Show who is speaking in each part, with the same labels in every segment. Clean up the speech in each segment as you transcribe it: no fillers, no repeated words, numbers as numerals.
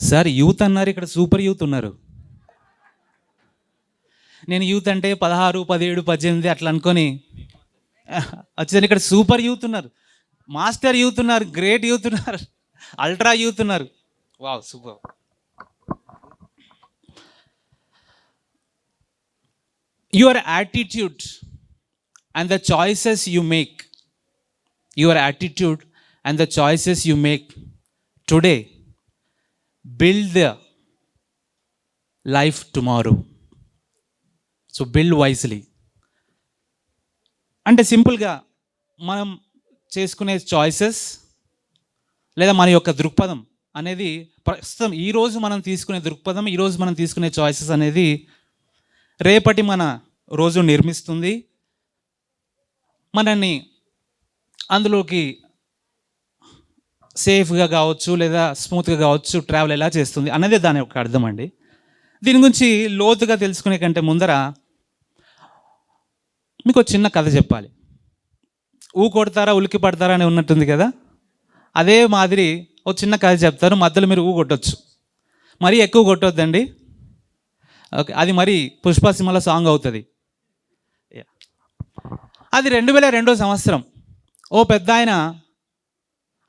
Speaker 1: Sir youth అన్నారు, ఇక్కడ super youth ఉన్నారు. నేను యూత్ అంటే 16, 17, 18 అట్లా అనుకొని వచ్చాను. ఇక్కడ సూపర్ యూత్ ఉన్నారు, మాస్టర్ యూత్ ఉన్నారు, గ్రేట్ యూత్ ఉన్నారు, అల్ట్రా యూత్ ఉన్నారు. Wow, super. Your attitude and the choices you make, your attitude and the choices you make today build the life tomorrow. So build wisely అంటే సింపుల్గా మనం చేసుకునే choices లేదా మన యొక్క దృక్పథం అనేది ప్రస్తుతం ఈరోజు మనం తీసుకునే దృక్పథం, ఈరోజు మనం తీసుకునే చాయిసెస్ అనేది రేపటి మన రోజు నిర్మిస్తుంది, మనల్ని అందులోకి సేఫ్గా కావచ్చు లేదా స్మూత్గా కావచ్చు ట్రావెల్ ఎలా చేస్తుంది అన్నదే దాని యొక్క అర్థం అండి. దీని గురించి లోతుగా తెలుసుకునే కంటే ముందర మీకు చిన్న కథ చెప్పాలి. కొడతారా ఉలికి పడతారా అని ఉన్నట్టుంది కదా, అదే మాదిరి ఒక చిన్న కథ చెప్తారు, మధ్యలో మీరు కొట్టొచ్చు, మరీ ఎక్కువ కొట్టొద్దండి. ఓకే, అది మరి పుష్ప సినిమాలో సాంగ్ అవుతుంది. అది 2002 సంవత్సరం. ఓ పెద్ద ఆయన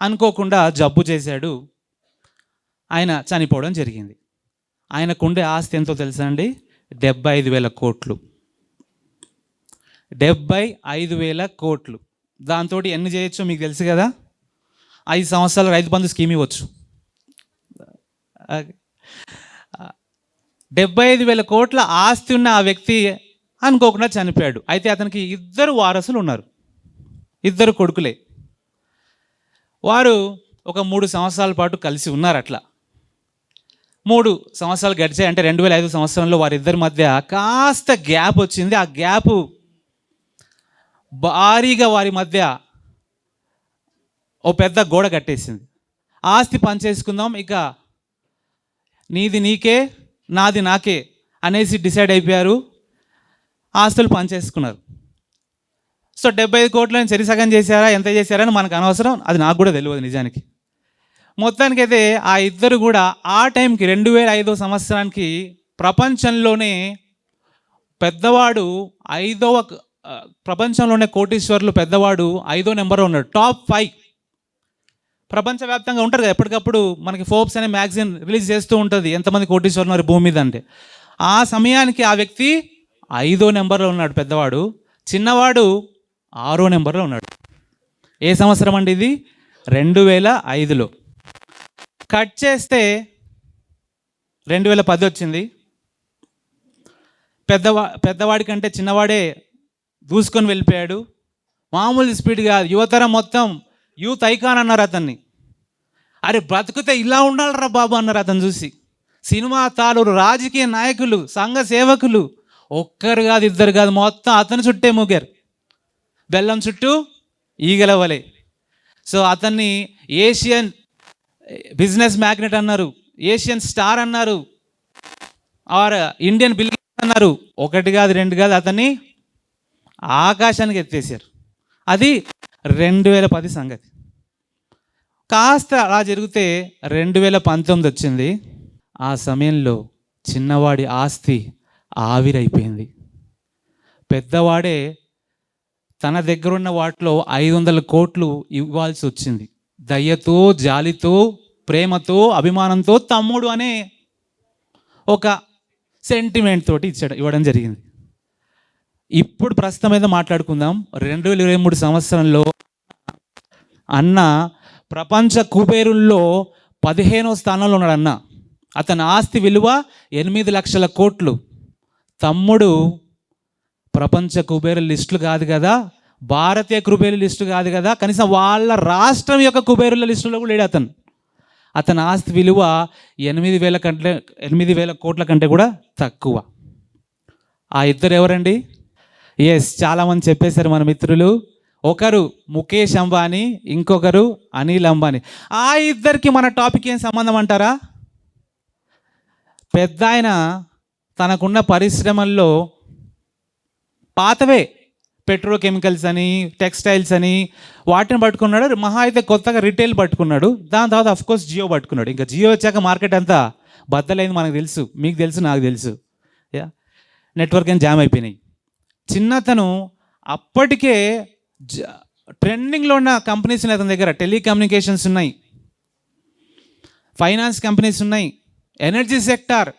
Speaker 1: అనుకోకుండా జబ్బు చేశాడు, ఆయన చనిపోవడం జరిగింది. ఆయనకుండే ఆస్తి ఎంతో తెలుసా అండి? 75,000 కోట్లు. 75,000 కోట్లు. దాంతో ఎన్ని చేయొచ్చో మీకు తెలుసు కదా. 5 సంవత్సరాలు రైతు బంధు స్కీమ్ ఇవ్వచ్చు. 75,000 కోట్ల ఆస్తి ఉన్న ఆ వ్యక్తి అనుకోకుండా చనిపోయాడు. అయితే అతనికి 2 వారసులు ఉన్నారు, 2 కొడుకులే. వారు ఒక 3 సంవత్సరాల పాటు కలిసి ఉన్నారు. అట్లా 3 సంవత్సరాలు గడిచాయి. అంటే 2005 సంవత్సరంలో వారిద్దరి మధ్య కాస్త గ్యాప్ వచ్చింది. ఆ గ్యాప్ భారీగా వారి మధ్య ఓ పెద్ద గోడ కట్టేసింది. ఆస్తి పనిచేసుకుందాం, ఇక నీది నీకే నాది నాకే అనేసి డిసైడ్ అయిపోయారు. ఆస్తులు పనిచేసుకున్నారు. సో 75 కోట్లని సరిసగం చేశారా, ఎంత చేశారని మనకు అనవసరం, అది నాకు కూడా తెలియదు నిజానికి. మొత్తానికైతే ఆ ఇద్దరు కూడా ఆ టైంకి 2005 సంవత్సరానికి ప్రపంచంలోనే పెద్దవాడు ప్రపంచంలోనే కోటీశ్వర్లు పెద్దవాడు 5వ నెంబర్లో ఉన్నాడు. టాప్ 5 ప్రపంచవ్యాప్తంగా ఉంటారు కదా, ఎప్పటికప్పుడు మనకి ఫోర్బ్స్ అనే మ్యాగజైన్ రిలీజ్ చేస్తూ ఉంటుంది ఎంతమంది కోటీశ్వర్లు ఉన్నారు భూమి మీద అంటే. ఆ సమయానికి ఆ వ్యక్తి 5వ నెంబర్లో ఉన్నాడు పెద్దవాడు, చిన్నవాడు 6వ నెంబర్లో ఉన్నాడు. ఏ సంవత్సరం అండి ఇది? 2005లో. కట్ చేస్తే 2010 వచ్చింది. పెద్దవాడి కంటే చిన్నవాడే దూసుకొని వెళ్ళిపోయాడు. మామూలు స్పీడ్ కాదు. యువతరం మొత్తం యూత్ ఐకాన్ అన్నారు అతన్ని. అరే బ్రతుకుతే ఇలా ఉండాలరా బాబు అన్నారు అతను చూసి. సినిమా తాళులు, రాజకీయ నాయకులు, సంఘ సేవకులు, ఒక్కరు కాదు, 2 కాదు, మొత్తం అతను చుట్టే మూగారు, బెల్లం చుట్టూ ఈగల వలె. సో అతన్ని ఏషియన్ బిజినెస్ మ్యాగ్నెట్ అన్నారు, ఏషియన్ స్టార్ అన్నారు, ఆర్ ఇండియన్ బిల్ గేట్స్ అన్నారు. 1 కాదు 2 కాదు, అతన్ని ఆకాశానికి ఎత్తేసారు. అది 2010 సంగతి. కాస్త అలా జరిగితే 2019 వచ్చింది. ఆ సమయంలో చిన్నవాడి ఆస్తి ఆవిరైపోయింది. పెద్దవాడే తన దగ్గర ఉన్న వాటిలో 500 కోట్లు ఇవ్వాల్సి వచ్చింది. దయ్యతో, జాలితో, ప్రేమతో, అభిమానంతో, తమ్ముడు అనే ఒక సెంటిమెంట్ తోటి ఇవ్వడం జరిగింది. ఇప్పుడు ప్రస్తుతం మీద మాట్లాడుకుందాం. 2023 సంవత్సరంలో అన్న ప్రపంచ కుబేరుల్లో 15వ స్థానంలో ఉన్నాడు అన్న. అతని ఆస్తి విలువ 8 లక్షల కోట్లు. తమ్ముడు ప్రపంచ కుబేరు లిస్టులు కాదు కదా, భారతీయ కుబేరు లిస్టు కాదు కదా, కనీసం వాళ్ళ రాష్ట్రం యొక్క కుబేరుల లిస్టులో కూడా లేడు అతను. అతని ఆస్తి విలువ 8,000 కోట్ల కంటే కూడా తక్కువ. ఆ ఇద్దరు ఎవరండి? చాలామంది చెప్పేశారు మన మిత్రులు. ఒకరు ముఖేష్ అంబానీ, ఇంకొకరు అనిల్ అంబానీ. ఆ ఇద్దరికి మన టాపిక్ ఏం సంబంధం అంటారా? పెద్ద ఆయన తనకున్న పరిశ్రమల్లో పాతవే పెట్రోకెమికల్స్ అని, టెక్స్టైల్స్ అని వాటిని పట్టుకున్నాడు. మహా అయితే కొత్తగా రిటైల్ పట్టుకున్నాడు. దాని తర్వాత అఫ్కోర్స్ జియో పట్టుకున్నాడు. ఇంకా జియో వచ్చాక మార్కెట్ అంతా బద్దలైంది. మనకు తెలుసు, మీకు తెలుసు, నాకు తెలుసు. యా, నెట్వర్క్ అని జామ్ అయిపోయినాయి. చిన్నతను అప్పటికే ట్రెండింగ్లో ఉన్న కంపెనీస్ ఉన్నాయి అతని దగ్గర. టెలికమ్యూనికేషన్స్ ఉన్నాయి, ఫైనాన్స్ కంపెనీస్ ఉన్నాయి, ఎనర్జీ సెక్టార్,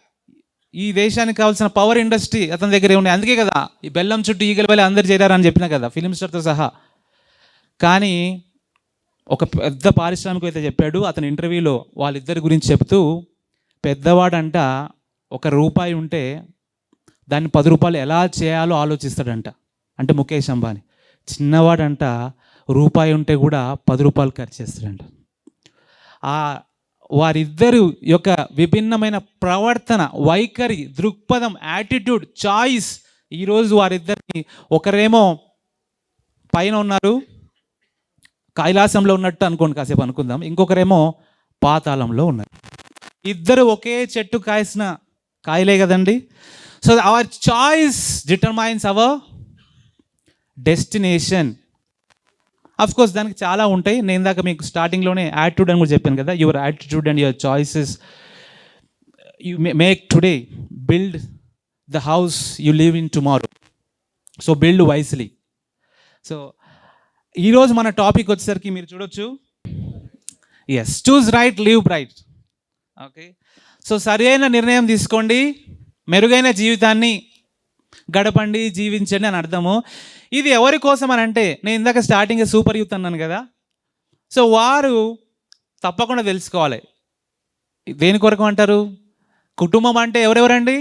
Speaker 1: ఈ దేశానికి కావాల్సిన పవర్ ఇండస్ట్రీ అతని దగ్గరే ఉన్నాయి. అందుకే కదా ఈ బెల్లం చుట్టూ ఈగల వల్ల అందరు చేరారని చెప్పినా కదా, ఫిలిం స్టార్తో సహా. కానీ ఒక పెద్ద పారిశ్రామికవేత్త చెప్పాడు అతని ఇంటర్వ్యూలో వాళ్ళిద్దరి గురించి చెప్తూ, పెద్దవాడంట ₹1 ఉంటే దాన్ని ₹10 ఎలా చేయాలో ఆలోచిస్తాడంట. అంటే ముఖేష్ అంబానీ. చిన్నవాడంట ₹1 ఉంటే కూడా ₹10 ఖర్చు చేస్తాడంట. వారిద్దరు యొక్క విభిన్నమైన ప్రవర్తన, వైఖరి, దృక్పథం, యాటిట్యూడ్, చాయిస్, ఈరోజు వారిద్దరిని ఒకరేమో పైన ఉన్నారు, కైలాసంలో ఉన్నట్టు అనుకోండి, కాసేపు అనుకుందాం. ఇంకొకరేమో పాతాళంలో ఉన్నారు. ఇద్దరు ఒకే చెట్టు కాసిన కాయలే కదండి. So our choice determines hour destination. Of course దానికి చాలా ఉంటాయి. నేను ఇందాక మీకు స్టార్టింగ్లోనే యాటిట్యూడ్ అని కూడా చెప్పాను కదా. Your attitude and your choices you make today build the house you live in tomorrow. So build wisely. So ఈరోజు మన టాపిక్ వచ్చేసరికి మీరు చూడొచ్చు, yes, choose right, live bright. Okay, so సరైన నిర్ణయం తీసుకోండి, మెరుగైన జీవితాన్ని గడపండి, జీవించండి అని అర్థము. ఇది ఎవరి కోసం అని అంటే, నేను ఇందాక స్టార్టింగ్ సూపర్ యూత్ అన్నాను కదా. సో వారు తప్పకుండా తెలుసుకోవాలి. దేని కొరకు అంటారు? కుటుంబం అంటే ఎవరెవరండి?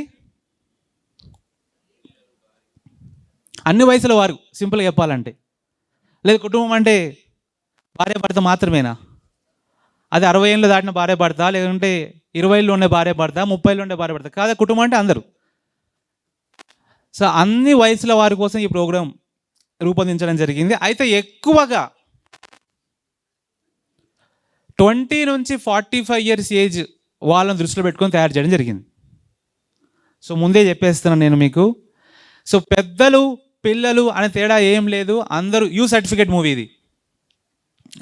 Speaker 1: అన్ని వయసుల వారు, సింపుల్గా చెప్పాలంటే. లేదు కుటుంబం అంటే భార్య భర్త మాత్రమేనా? అది 60 ఏళ్ళు దాటిన భార్య భర్త, లేదంటే 20 ఉండే భార్య భర్త, 30 ఉండే భార్య భర్త కాదా? కుటుంబం అంటే అందరూ. సో అన్ని వయసుల వారి కోసం ఈ ప్రోగ్రాం రూపొందించడం జరిగింది. అయితే ఎక్కువగా 20 నుంచి 45 ఇయర్స్ ఏజ్ వాళ్ళని దృష్టిలో పెట్టుకొని తయారు చేయడం జరిగింది. సో ముందే చెప్పేస్తున్నాను నేను మీకు. సో పెద్దలు పిల్లలు అనే తేడా ఏం లేదు, అందరూ యూ సర్టిఫికేట్ మూవీ ఇది.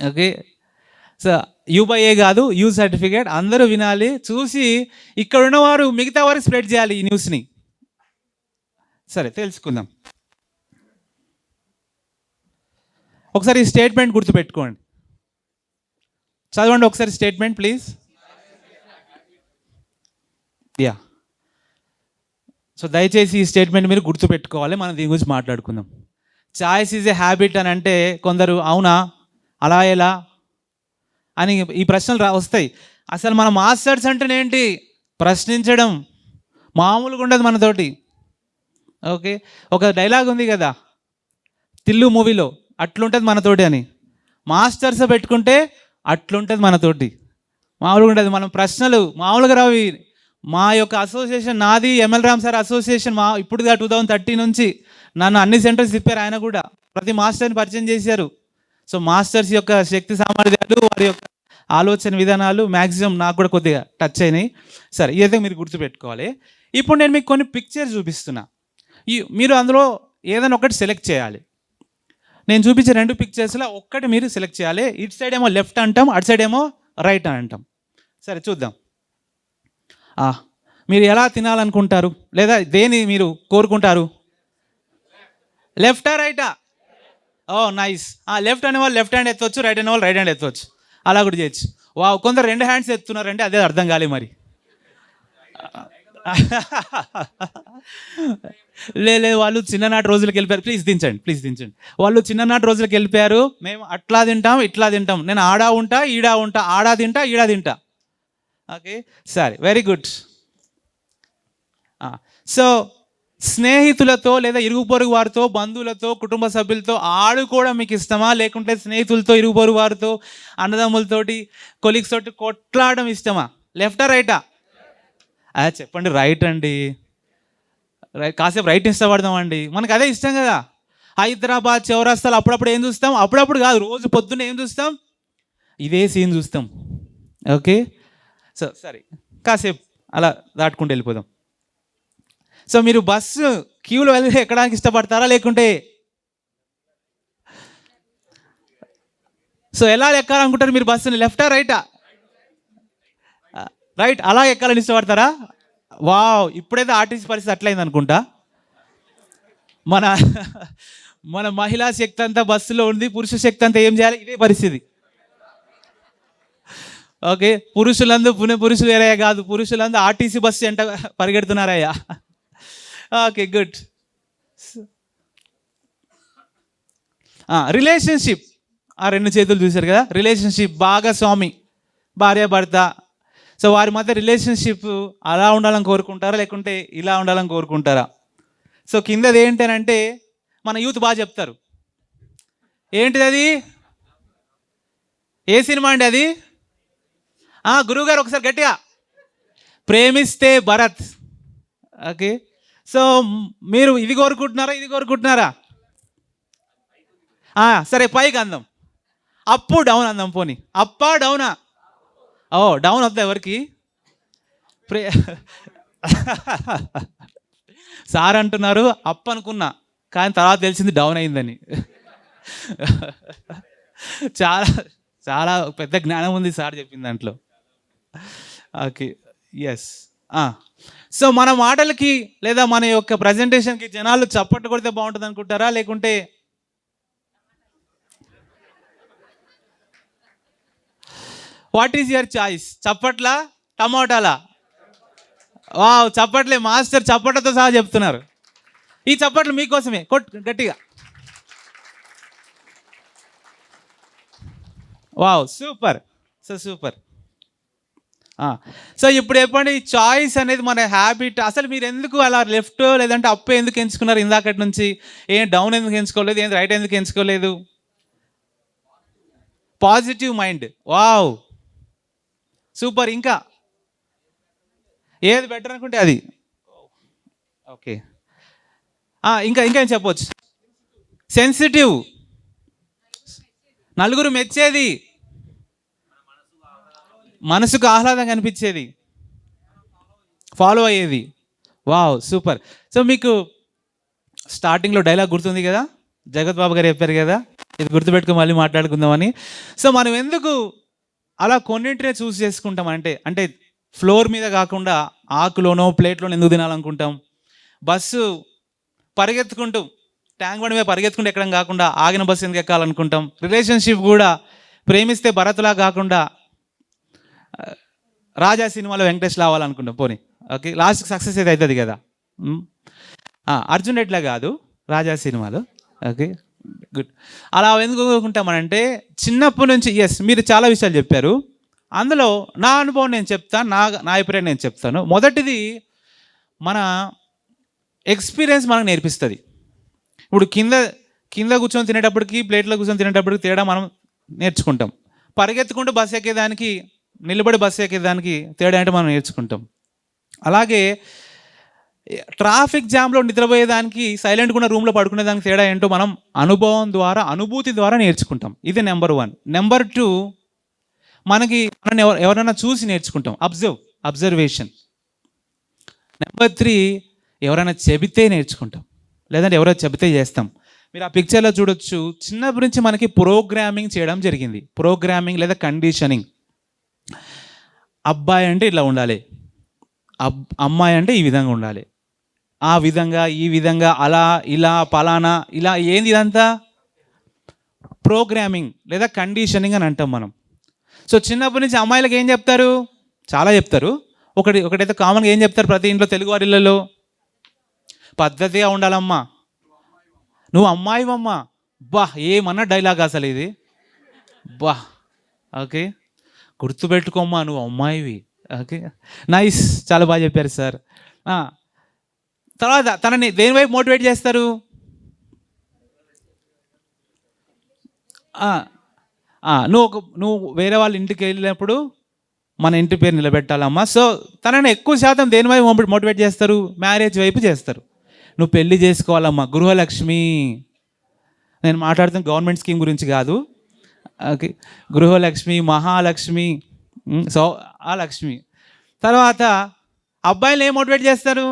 Speaker 1: ఓకే, సో U/A కాదు, యూ సర్టిఫికేట్. అందరూ వినాలి, చూసి ఇక్కడ ఉన్నవారు మిగతా వారికి స్ప్రెడ్ చేయాలి ఈ న్యూస్ని. సరే తెలుసుకుందాం. ఒకసారి ఈ స్టేట్మెంట్ గుర్తుపెట్టుకోండి, చదవండి ఒకసారి స్టేట్మెంట్ ప్లీజ్. యా, సో దయచేసి ఈ స్టేట్మెంట్ మీరు గుర్తుపెట్టుకోవాలి. మనం దీని గురించి మాట్లాడుకుందాం. చాయిస్ ఈజ్ ఏ హ్యాబిట్ అని అంటే కొందరు అవునా, అలా ఎలా అని ఈ ప్రశ్నలు వస్తాయి. అసలు మన మాస్టర్స్ అంటేనేంటి? ప్రశ్నించడం మామూలుగా ఉండదు మనతోటి. ఓకే, ఒక డైలాగ్ ఉంది కదా తిల్లు మూవీలో, అట్లుంటుంది మనతోటి అని. మాస్టర్స్ పెట్టుకుంటే అట్లుంటుంది మనతోటి, మామూలుగా ఉండదు. మనం ప్రశ్నలు మామూలుగా రావి. మా యొక్క అసోసియేషన్, నాది ఎంఎల్ రామ్ సార్ అసోసియేషన్, ఇప్పుడుగా 2030 నుంచి నన్ను అన్ని సెంటర్స్ తిప్పారు. ఆయన కూడా ప్రతి మాస్టర్ని పరిచయం చేశారు. సో మాస్టర్స్ యొక్క శక్తి సామర్థ్యాలు, వారి యొక్క ఆలోచన విధానాలు మ్యాక్సిమం నాకు కూడా కొద్దిగా టచ్ అయినాయి. సరే, ఇదైతే మీరు గుర్తుపెట్టుకోవాలి. ఇప్పుడు నేను మీకు కొన్ని పిక్చర్స్ చూపిస్తున్నా, మీరు అందులో ఏదైనా ఒకటి సెలెక్ట్ చేయాలి. నేను చూపించే 2 పిక్చర్స్లో ఒక్కటి మీరు సెలెక్ట్ చేయాలి. ఇటు సైడ్ ఏమో లెఫ్ట్ అంటాం, అటు సైడ్ ఏమో రైట్ అని అంటాం. సరే చూద్దాం. మీరు ఎలా తినాలనుకుంటారు, లేదా దేని మీరు కోరుకుంటారు? లెఫ్టా రైటా? ఓ నైస్. లెఫ్ట్ అనే వాళ్ళు లెఫ్ట్ హ్యాండ్ ఎత్తవచ్చు, రైట్ అనే వాళ్ళు రైట్ హ్యాండ్ ఎత్తవచ్చు. అలా కూడా చేయొచ్చు. కొందరు 2 హ్యాండ్స్ ఎత్తున్నారంటే అదే అర్థం కాలే మరి. లేదు, వాళ్ళు చిన్ననాటి రోజులకు వెళ్ళిపోయారు. ప్లీజ్ దించండి. వాళ్ళు చిన్ననాటి రోజులకు వెళ్ళిపోయారు. మేము అట్లా తింటాం, ఇట్లా తింటాం. నేను ఆడా ఉంటా, ఈడా ఉంటా, ఆడా తింటా, ఈడా తింటా. ఓకే, సరే, వెరీ గుడ్. సో స్నేహితులతో లేదా ఇరుగు పొరుగు వారితో, బంధువులతో, కుటుంబ సభ్యులతో ఆడుకోవడం మీకు ఇష్టమా? లేకుంటే స్నేహితులతో, ఇరుగు పొరుగు వారితో, అన్నదమ్ములతోటి, కొలీగ్స్ తోటి కొట్లాడడం ఇష్టమా? లెఫ్టా రైటా? చెప్పండి. రైట్ అండి. కాసేపు రైట్ ఇష్టపడదామండి, మనకు అదే ఇష్టం కదా. హైదరాబాద్ చౌరస్తాలు అప్పుడప్పుడు ఏం చూస్తాం? అప్పుడప్పుడు కాదు, రోజు పొద్దున్న ఏం చూస్తాం? ఇదే సీన్ చూస్తాం. ఓకే, సో సరే, కాసేపు అలా దాటుకుంటూ వెళ్ళిపోదాం. సో మీరు బస్సు క్యూలో వెళ్ళి ఎక్కడానికి ఇష్టపడతారా, లేకుంటే సో ఎలా ఎక్కాలనుకుంటారు మీరు బస్సుని? లెఫ్టా రైటా? రైట్. అలా ఎక్కాలని ఇష్టపడతారా? వావ్, ఇప్పుడైతే ఆర్టీసీ పరిస్థితి అట్లయింది అనుకుంటా. మన మన మహిళా శక్తి అంతా బస్సులో ఉంది, పురుష శక్తి అంతా ఏం చేయాలి? ఇదే పరిస్థితి. ఓకే, పురుషులు వేరే కాదు, పురుషులందరూ ఆర్టీసీ బస్సు ఎంట పరిగెడుతున్నారయ్యా. Okay, good. రిలేషన్షిప్, ఆ రెండు చేతులు చూశారు కదా, రిలేషన్షిప్, భాగస్వామి, భార్య భర్త. సో వారి మధ్య రిలేషన్షిప్ అలా ఉండాలని కోరుకుంటారా, లేకుంటే ఇలా ఉండాలని కోరుకుంటారా? సో కిందది ఏంటనంటే మన యూత్ బాగా చెప్తారు. ఏంటిది అది? ఏ సినిమా అండి అది? గురువుగారు ఒకసారి గట్టిగా. ప్రేమిస్తే భరత్. ఓకే, సో మీరు ఇది కోరుకుంటున్నారా? సరే, పైకి అందం, అప్పు డౌన్ అందం. పోనీ అప్పా డౌనా? డౌన్ వద్దా ఎవరికి? సార్ అంటున్నారు అప్ అనుకున్నా, కానీ తర్వాత తెలిసింది డౌన్ అయిందని. చాలా చాలా పెద్ద జ్ఞానం ఉంది సార్ చెప్పిన దాంట్లో. Okay, yes. సో మన మాటలకి లేదా మన యొక్క ప్రజెంటేషన్కి జనాలు చప్పట్లు కొడితే బాగుంటుంది అనుకుంటారా, లేకుంటే వాట్ ఈజ్ యువర్ చాయిస్? చప్పట్లా, టమాటాలా? చప్పట్లే మాస్టర్, చప్పట్లతో సహా చెప్తున్నారు. ఈ చప్పట్లు మీకోసమే, గట్టిగా. సూపర్. సూపర్. సో ఇప్పుడు చెప్పండి, చాయిస్ అనేది మన హ్యాబిట్. అసలు మీరు ఎందుకు అలా లెఫ్ట్ లేదంటే అప్ ఎందుకు ఎంచుకున్నారు ఇందాకటి నుంచి? ఏం డౌన్ ఎందుకు ఎంచుకోలేదు? ఏం రైట్ ఎందుకు ఎంచుకోలేదు? Positive mind. సూపర్. ఇంకా ఏది బెటర్ అనుకుంటే అది. ఓకే, ఇంకా ఏం చెప్పవచ్చు? సెన్సిటివ్, నలుగురు మెచ్చేది, మనసుకు ఆహ్లాదంగా అనిపించేది, ఫాలో అయ్యేది. సూపర్. సో మీకు స్టార్టింగ్లో డైలాగ్ గుర్తుంది కదా, జగత్ బాబు గారు చెప్పారు కదా, ఇది గుర్తుపెట్టుకుని మళ్ళీ మాట్లాడుకుందామని. సో మనం ఎందుకు అలా కొన్నింటినే చూస్ చేసుకుంటాం అంటే ఫ్లోర్ మీద కాకుండా ఆకులోనో ప్లేట్లోనో ఎందుకు తినాలనుకుంటాం? బస్సు పరిగెత్తుకుంటూ ట్యాంక్ బండి మీద పరిగెత్తుకుంటూ ఎక్కడం కాకుండా ఆగిన బస్సు ఎందుకు ఎక్కాలనుకుంటాం? రిలేషన్షిప్ కూడా ప్రేమిస్తే భరత్లా కాకుండా రాజా సినిమాలో వెంకటేష్ రావాలనుకుంటాం. పోనీ ఓకే, లాస్ట్కి సక్సెస్ అయితే అవుతుంది కదా. అర్జున్ రెడ్డిలా కాదు, రాజా సినిమాలో. Okay, good. అలా ఎందుకు కోరుకుంటామనంటే చిన్నప్పటి నుంచి, మీరు చాలా విషయాలు చెప్పారు, అందులో నా అనుభవం నేను చెప్తాను, నా అభిప్రాయం నేను చెప్తాను. మొదటిది, మన ఎక్స్పీరియన్స్ మనకు నేర్పిస్తుంది. ఇప్పుడు కింద కూర్చొని తినేటప్పటికి, ప్లేట్లో కూర్చొని తినేటప్పటికి తేడా మనం నేర్చుకుంటాం. పరిగెత్తుకుంటూ బస్సు ఎక్కేదానికి, నిలబడి బస్సు ఎక్కేదానికి తేడా అంటే మనం నేర్చుకుంటాం. అలాగే ట్రాఫిక్ జామ్లో నిద్రపోయేదానికి, సైలెంట్గా ఉన్న రూమ్లో పడుకునేదానికి తేడా ఏంటో మనం అనుభవం ద్వారా, అనుభూతి ద్వారా నేర్చుకుంటాం. ఇది నెంబర్ 1. నెంబర్ 2, మనకి మనం ఎవరైనా చూసి నేర్చుకుంటాం, అబ్జర్వేషన్. నెంబర్ 3, ఎవరైనా చెబితే నేర్చుకుంటాం, లేదంటే ఎవరో చెబితే చేస్తాం. మీరు ఆ పిక్చర్లో చూడొచ్చు, చిన్నప్పటి నుంచి మనకి ప్రోగ్రామింగ్ చేయడం జరిగింది. ప్రోగ్రామింగ్ లేదా కండిషనింగ్. అబ్బాయి అంటే ఇట్లా ఉండాలి, అమ్మాయి అంటే ఈ విధంగా ఉండాలి, ఆ విధంగా ఈ విధంగా, అలా ఇలా పలానా ఇలా. ఏంది ఇదంతా? ప్రోగ్రామింగ్ లేదా కండిషనింగ్ అని అంటాం మనం. సో చిన్నప్పటి నుంచి అమ్మాయిలకు ఏం చెప్తారు? చాలా చెప్తారు. ఒకటైతే కామన్గా ఏం చెప్తారు ప్రతి ఇంట్లో, తెలుగు వారిళ్ళలో? పద్ధతిగా ఉండాలమ్మా, నువ్వు అమ్మాయివమ్మా. ఏమన్నా డైలాగ్ అసలు ఇది. ఓకే, గుర్తుపెట్టుకోమ్మా, నువ్వు అమ్మాయివి. ఓకే, నైస్, చాలా బాగా చెప్పారు సార్. తర్వాత తనని దేని వైపు మోటివేట్ చేస్తారు? నువ్వు వేరే వాళ్ళ ఇంటికి వెళ్ళినప్పుడు మన ఇంటి పేరు నిలబెట్టాలమ్మా. సో తనని ఎక్కువ శాతం దేని వైపు మోటివేట్ చేస్తారు? మ్యారేజ్ వైపు చేస్తారు. నువ్వు పెళ్లి చేసుకోవాలమ్మా, గృహలక్ష్మి. నేను మాట్లాడుతున్న గవర్నమెంట్ స్కీమ్ గురించి కాదు. ఓకే, గృహలక్ష్మి, మహాలక్ష్మి. సో ఆ లక్ష్మి. తర్వాత అబ్బాయిలు ఏం మోటివేట్ చేస్తారు?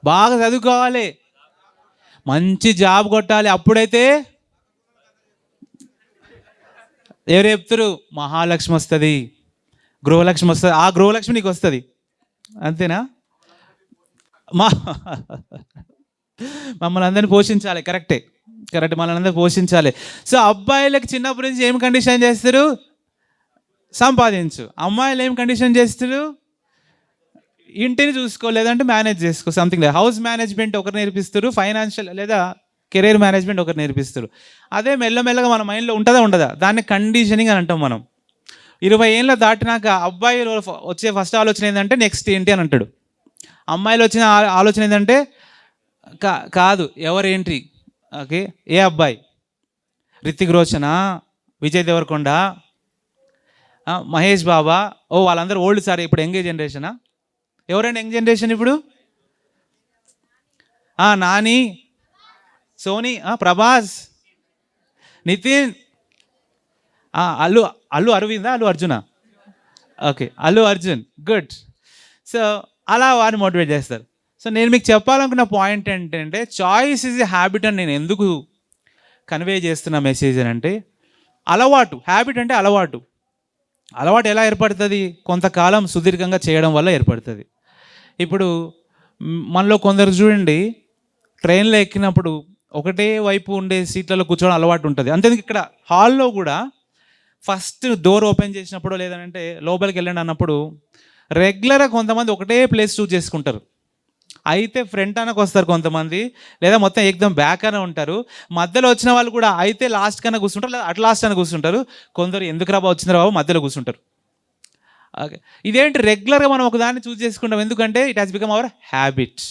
Speaker 1: బాగా చదువుకోవాలి, మంచి జాబ్ కొట్టాలి, అప్పుడైతే ఎవరు చెప్తారు? మహాలక్ష్మి వస్తుంది, గృహలక్ష్మి వస్తుంది. ఆ గృహలక్ష్మి నీకు వస్తుంది, అంతేనా? మా మమ్మల్ని అందరిని పోషించాలి, కరెక్టే, కరెక్ట్, మమ్మల్ని అందరిని పోషించాలి. సో అబ్బాయిలకి చిన్నప్పటి నుంచి ఏం కండిషన్ చేస్తారు? సంపాదించు. అమ్మాయిలు ఏం కండిషన్ చేస్తారు? ఇంటిని చూసుకో, లేదంటే మేనేజ్ చేసుకో, సంథింగ్ లేదు. హౌస్ మేనేజ్మెంట్ ఒకరు నేర్పిస్తారు, ఫైనాన్షియల్ లేదా కెరీర్ మేనేజ్మెంట్ ఒకరు నేర్పిస్తారు. అదే మెల్లమెల్లగా మన మైండ్లో ఉంటుందా ఉండదా? దాన్ని కండిషనింగ్ అని అంటాం మనం. 20 ఏళ్ళ దాటినాక అబ్బాయి వచ్చే ఫస్ట్ ఆలోచన ఏంటంటే నెక్స్ట్ ఏంటి అని అంటాడు. అమ్మాయిలు వచ్చిన ఆలోచన ఏంటంటే కాదు, ఎవరేంటి, ఓకే, ఏ అబ్బాయి, రితిక్ రోషనా, విజయ్ దేవరకొండ, మహేష్ బాబా, ఓ వాళ్ళందరూ ఓల్డ్ సార్, ఇప్పుడు యంగ్ జనరేషనా? ఎవరైనా యంగ్ జనరేషన్ ఇప్పుడు? నాని, సోనీ, ప్రభాస్, నితిన్, అల్లు అల్లు అరవిందా, అల్లు అర్జునా, okay, Allu Arjun, good. So అలా వారిని మోటివేట్ చేస్తారు. సో నేను మీకు చెప్పాలనుకున్న పాయింట్ ఏంటంటే చాయిస్ ఈజ్ ఎ హ్యాబిట్ అని నేను ఎందుకు కన్వే చేస్తున్న మెసేజ్ అని అంటే, అలవాటు, హ్యాబిట్ అంటే అలవాటు. అలవాటు ఎలా ఏర్పడుతుంది? కొంతకాలం సుదీర్ఘంగా చేయడం వల్ల ఏర్పడుతుంది. ఇప్పుడు మనలో కొందరు చూడండి, ట్రైన్లో ఎక్కినప్పుడు ఒకటే వైపు ఉండే సీట్లలో కూర్చోవడం అలవాటు ఉంటుంది. అంతేందుకు ఇక్కడ హాల్లో కూడా ఫస్ట్ డోర్ ఓపెన్ చేసినప్పుడు లేదంటే లోపలికి వెళ్ళండి అన్నప్పుడు రెగ్యులర్గా కొంతమంది ఒకటే ప్లేస్ చూస్ చేసుకుంటారు. అయితే ఫ్రంట్ అనకు వస్తారు కొంతమంది, లేదా మొత్తం ఎక్దమ్ బ్యాక్ అనే ఉంటారు. మధ్యలో వచ్చిన వాళ్ళు కూడా అయితే లాస్ట్ కన్నా కూర్చుంటారు, లేదా అట్ లాస్ట్ అని కూర్చుంటారు. కొందరు ఎందుకు రాబా వచ్చిన రాబా మధ్యలో కూర్చుంటారు. ఓకే, ఇదేంటి రెగ్యులర్గా మనం ఒక దాన్ని చూస్ చేసుకుంటాం, ఎందుకంటే it has become hour habits.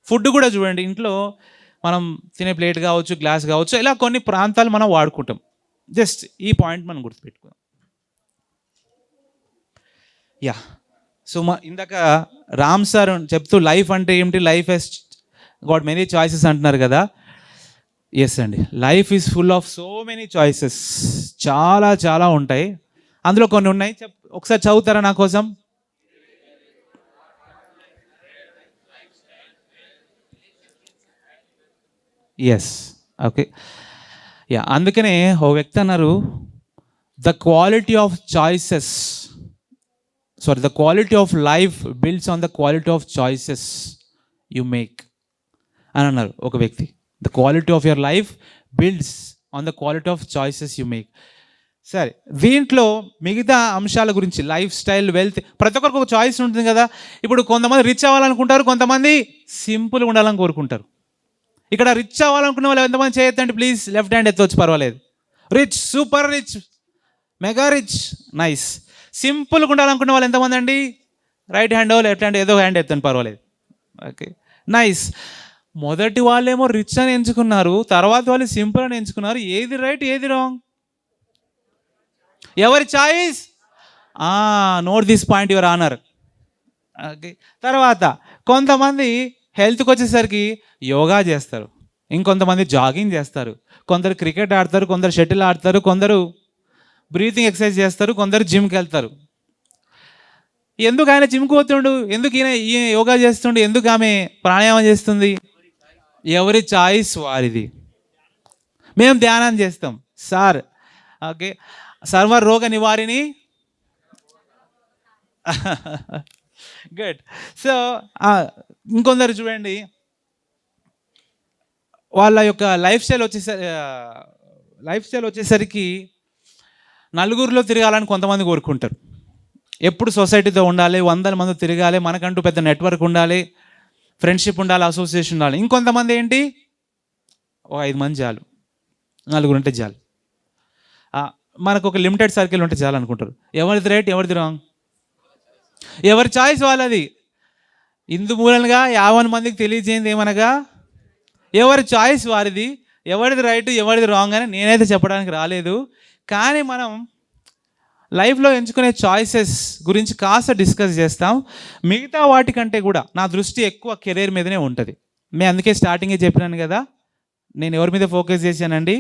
Speaker 1: Food కూడా చూడండి, ఇంట్లో మనం తినే ప్లేట్ కావచ్చు, గ్లాస్ కావచ్చు, ఇలా కొన్ని ప్రాంతాలు మనం వాడుకుంటాం. జస్ట్ ఈ పాయింట్ మనం గుర్తుపెట్టుకుందాం. యా, సో ఇందాక రామ్ సార్ చెప్తూ లైఫ్ అంటే ఏమిటి, life has got many choices అంటున్నారు కదా. ఎస్ అండి, life is full of so many choices, చాలా చాలా ఉంటాయి. అందులో కొన్ని ఉన్నాయి, ఒకసారి చదువుతారా నా కోసం? Yes, okay, ya. అందుకనే ఓ వ్యక్తి అన్నారు, the quality of choices, the quality of life builds on the quality of choices you make అని అన్నారు ఒక వ్యక్తి. The quality of your life builds on the quality of choices you make. సరే, దీంట్లో మిగతా అంశాల గురించి, లైఫ్ స్టైల్, వెల్త్, ప్రతి ఒక్కరికి ఒక చాయిస్ ఉంటుంది కదా. ఇప్పుడు కొంతమంది రిచ్ అవ్వాలనుకుంటారు, కొంతమంది సింపుల్గా ఉండాలని కోరుకుంటారు. ఇక్కడ రిచ్ అవ్వాలనుకున్న వాళ్ళు ఎంతమంది చేయొద్దండి ప్లీజ్? లెఫ్ట్ హ్యాండ్ ఎత్తవచ్చు, పర్వాలేదు. Rich, super rich, mega rich, nice. సింపుల్గా ఉండాలనుకున్న వాళ్ళు ఎంతమంది అండి? రైట్ హ్యాండ్, లెఫ్ట్ హ్యాండ్, ఏదో హ్యాండ్ ఎత్తండి, పర్వాలేదు. Okay, nice. మొదటి వాళ్ళేమో రిచ్ అని ఎంచుకున్నారు, తర్వాత వాళ్ళు సింపుల్ అని ఎంచుకున్నారు. ఏది రైట్, ఏది రాంగ్? ఎవరి choice? Note this point, your honour. Okay, తర్వాత కొంతమంది హెల్త్కి వచ్చేసరికి యోగా చేస్తారు, ఇంకొంతమంది జాగింగ్ చేస్తారు, కొందరు క్రికెట్ ఆడతారు, కొందరు షటిల్ ఆడతారు, కొందరు బ్రీతింగ్ ఎక్సర్సైజ్ చేస్తారు, కొందరు జిమ్కి వెళ్తారు. ఎందుకు ఆయన జిమ్కి పోతుండు, ఎందుకు ఈయన యోగా చేస్తుండు, ఎందుకు ఆమె ప్రాణాయామం చేస్తుంది? ఎవరి చాయిస్ వారిది. మేము ధ్యానం చేస్తాం సార్, ఓకే, సర్వ రోగ నివారిణి, గుడ్. సో ఇంకొందరు చూడండి, వాళ్ళ యొక్క లైఫ్ స్టైల్ వచ్చేసరికి నలుగురిలో తిరగాలని కొంతమంది కోరుకుంటారు. ఎప్పుడు సొసైటీతో ఉండాలి, 100 మంది తిరగాలి, మనకంటూ పెద్ద నెట్వర్క్ ఉండాలి, ఫ్రెండ్షిప్ ఉండాలి, అసోసియేషన్ ఉండాలి. ఇంకొంతమంది ఏంటి, 5 మంది చాలు, 4 ఉంటే చాలు, మనకు ఒక లిమిటెడ్ సర్కిల్ ఉంటే చాలు అనుకుంటారు. ఎవరిది రైట్, ఎవరిది రాంగ్? ఎవరి చాయిస్ వాళ్ళది. ఇందు మూలంగా 50 మందికి తెలియజేయండి ఏమనగా, ఎవరి చాయిస్ వారిది, ఎవరిది రైట్, ఎవరిది రాంగ్ అని నేనైతే చెప్పడానికి రాలేదు. కానీ మనం లైఫ్లో ఎంచుకునే చాయిసెస్ గురించి కాస్త డిస్కస్ చేస్తాం. మిగతా వాటికంటే కూడా నా దృష్టి ఎక్కువ కెరీర్ మీదనే ఉంటుంది. నేను అందుకే స్టార్టింగే చెప్పినాను కదా, నేను ఎవరి మీద ఫోకస్ చేశానండి?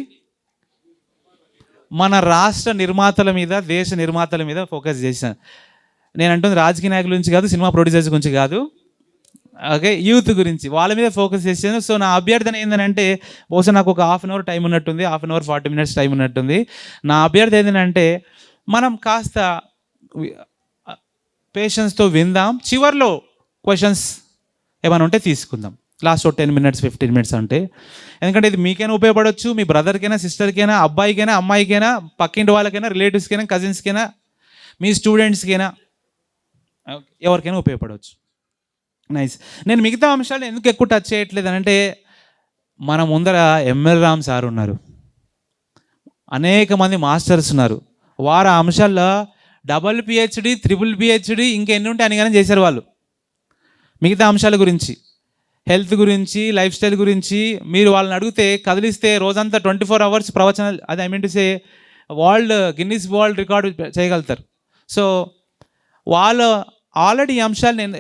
Speaker 1: మన రాష్ట్ర నిర్మాతల మీద, దేశ నిర్మాతల మీద ఫోకస్ చేశాను. నేను అంటుంది రాజకీయ నాయకుల గురించి కాదు, సినిమా ప్రొడ్యూసర్స్ గురించి కాదు, ఓకే, యూత్ గురించి వాళ్ళ మీద ఫోకస్ చేసాను. సో నా అభ్యర్థన ఏంటంటే, బహుశా నాకు ఒక 1/2 అవర్ టైం ఉన్నట్టుంది, 1/2 అవర్ 40 minutes టైం ఉన్నట్టుంది. నా అభ్యర్థన ఏంటంటే, మనం కాస్త పేషెన్స్తో విందాం. చివర్లో క్వశ్చన్స్ ఏమైనా ఉంటే తీసుకుందాం. లాస్ట్ 10 minutes 15 minutes అంటే, ఎందుకంటే ఇది మీకైనా ఉపయోగపడవచ్చు, మీ బ్రదర్కైనా, సిస్టర్కైనా, అబ్బాయికైనా, అమ్మాయికైనా, పక్కింటి వాళ్ళకైనా, రిలేటివ్స్కైనా, కజిన్స్కైనా, మీ స్టూడెంట్స్కైనా, ఎవరికైనా ఉపయోగపడవచ్చు. నైస్. నేను మిగతా అంశాలు ఎందుకు ఎక్కువ టచ్ చేయట్లేదు అంటే, మన ముందర ఎంఎల్ రామ్ సార్ ఉన్నారు, అనేక మంది మాస్టర్స్ ఉన్నారు. వారు ఆ అంశాల్లో డబుల్ పిహెచ్డి, ట్రిపుల్ పిహెచ్డి, ఇంకెన్ని ఉంటే అనిగానే చేశారు వాళ్ళు. మిగతా అంశాల గురించి, హెల్త్ గురించి, లైఫ్ స్టైల్ గురించి మీరు వాళ్ళని అడిగితే కదిలిస్తే రోజంతా 24 hours ప్రవచనాలు, అది I mean to say Guinness world record చేయగలుగుతారు. సో వాళ్ళు ఆల్రెడీ ఈ అంశాలు నేను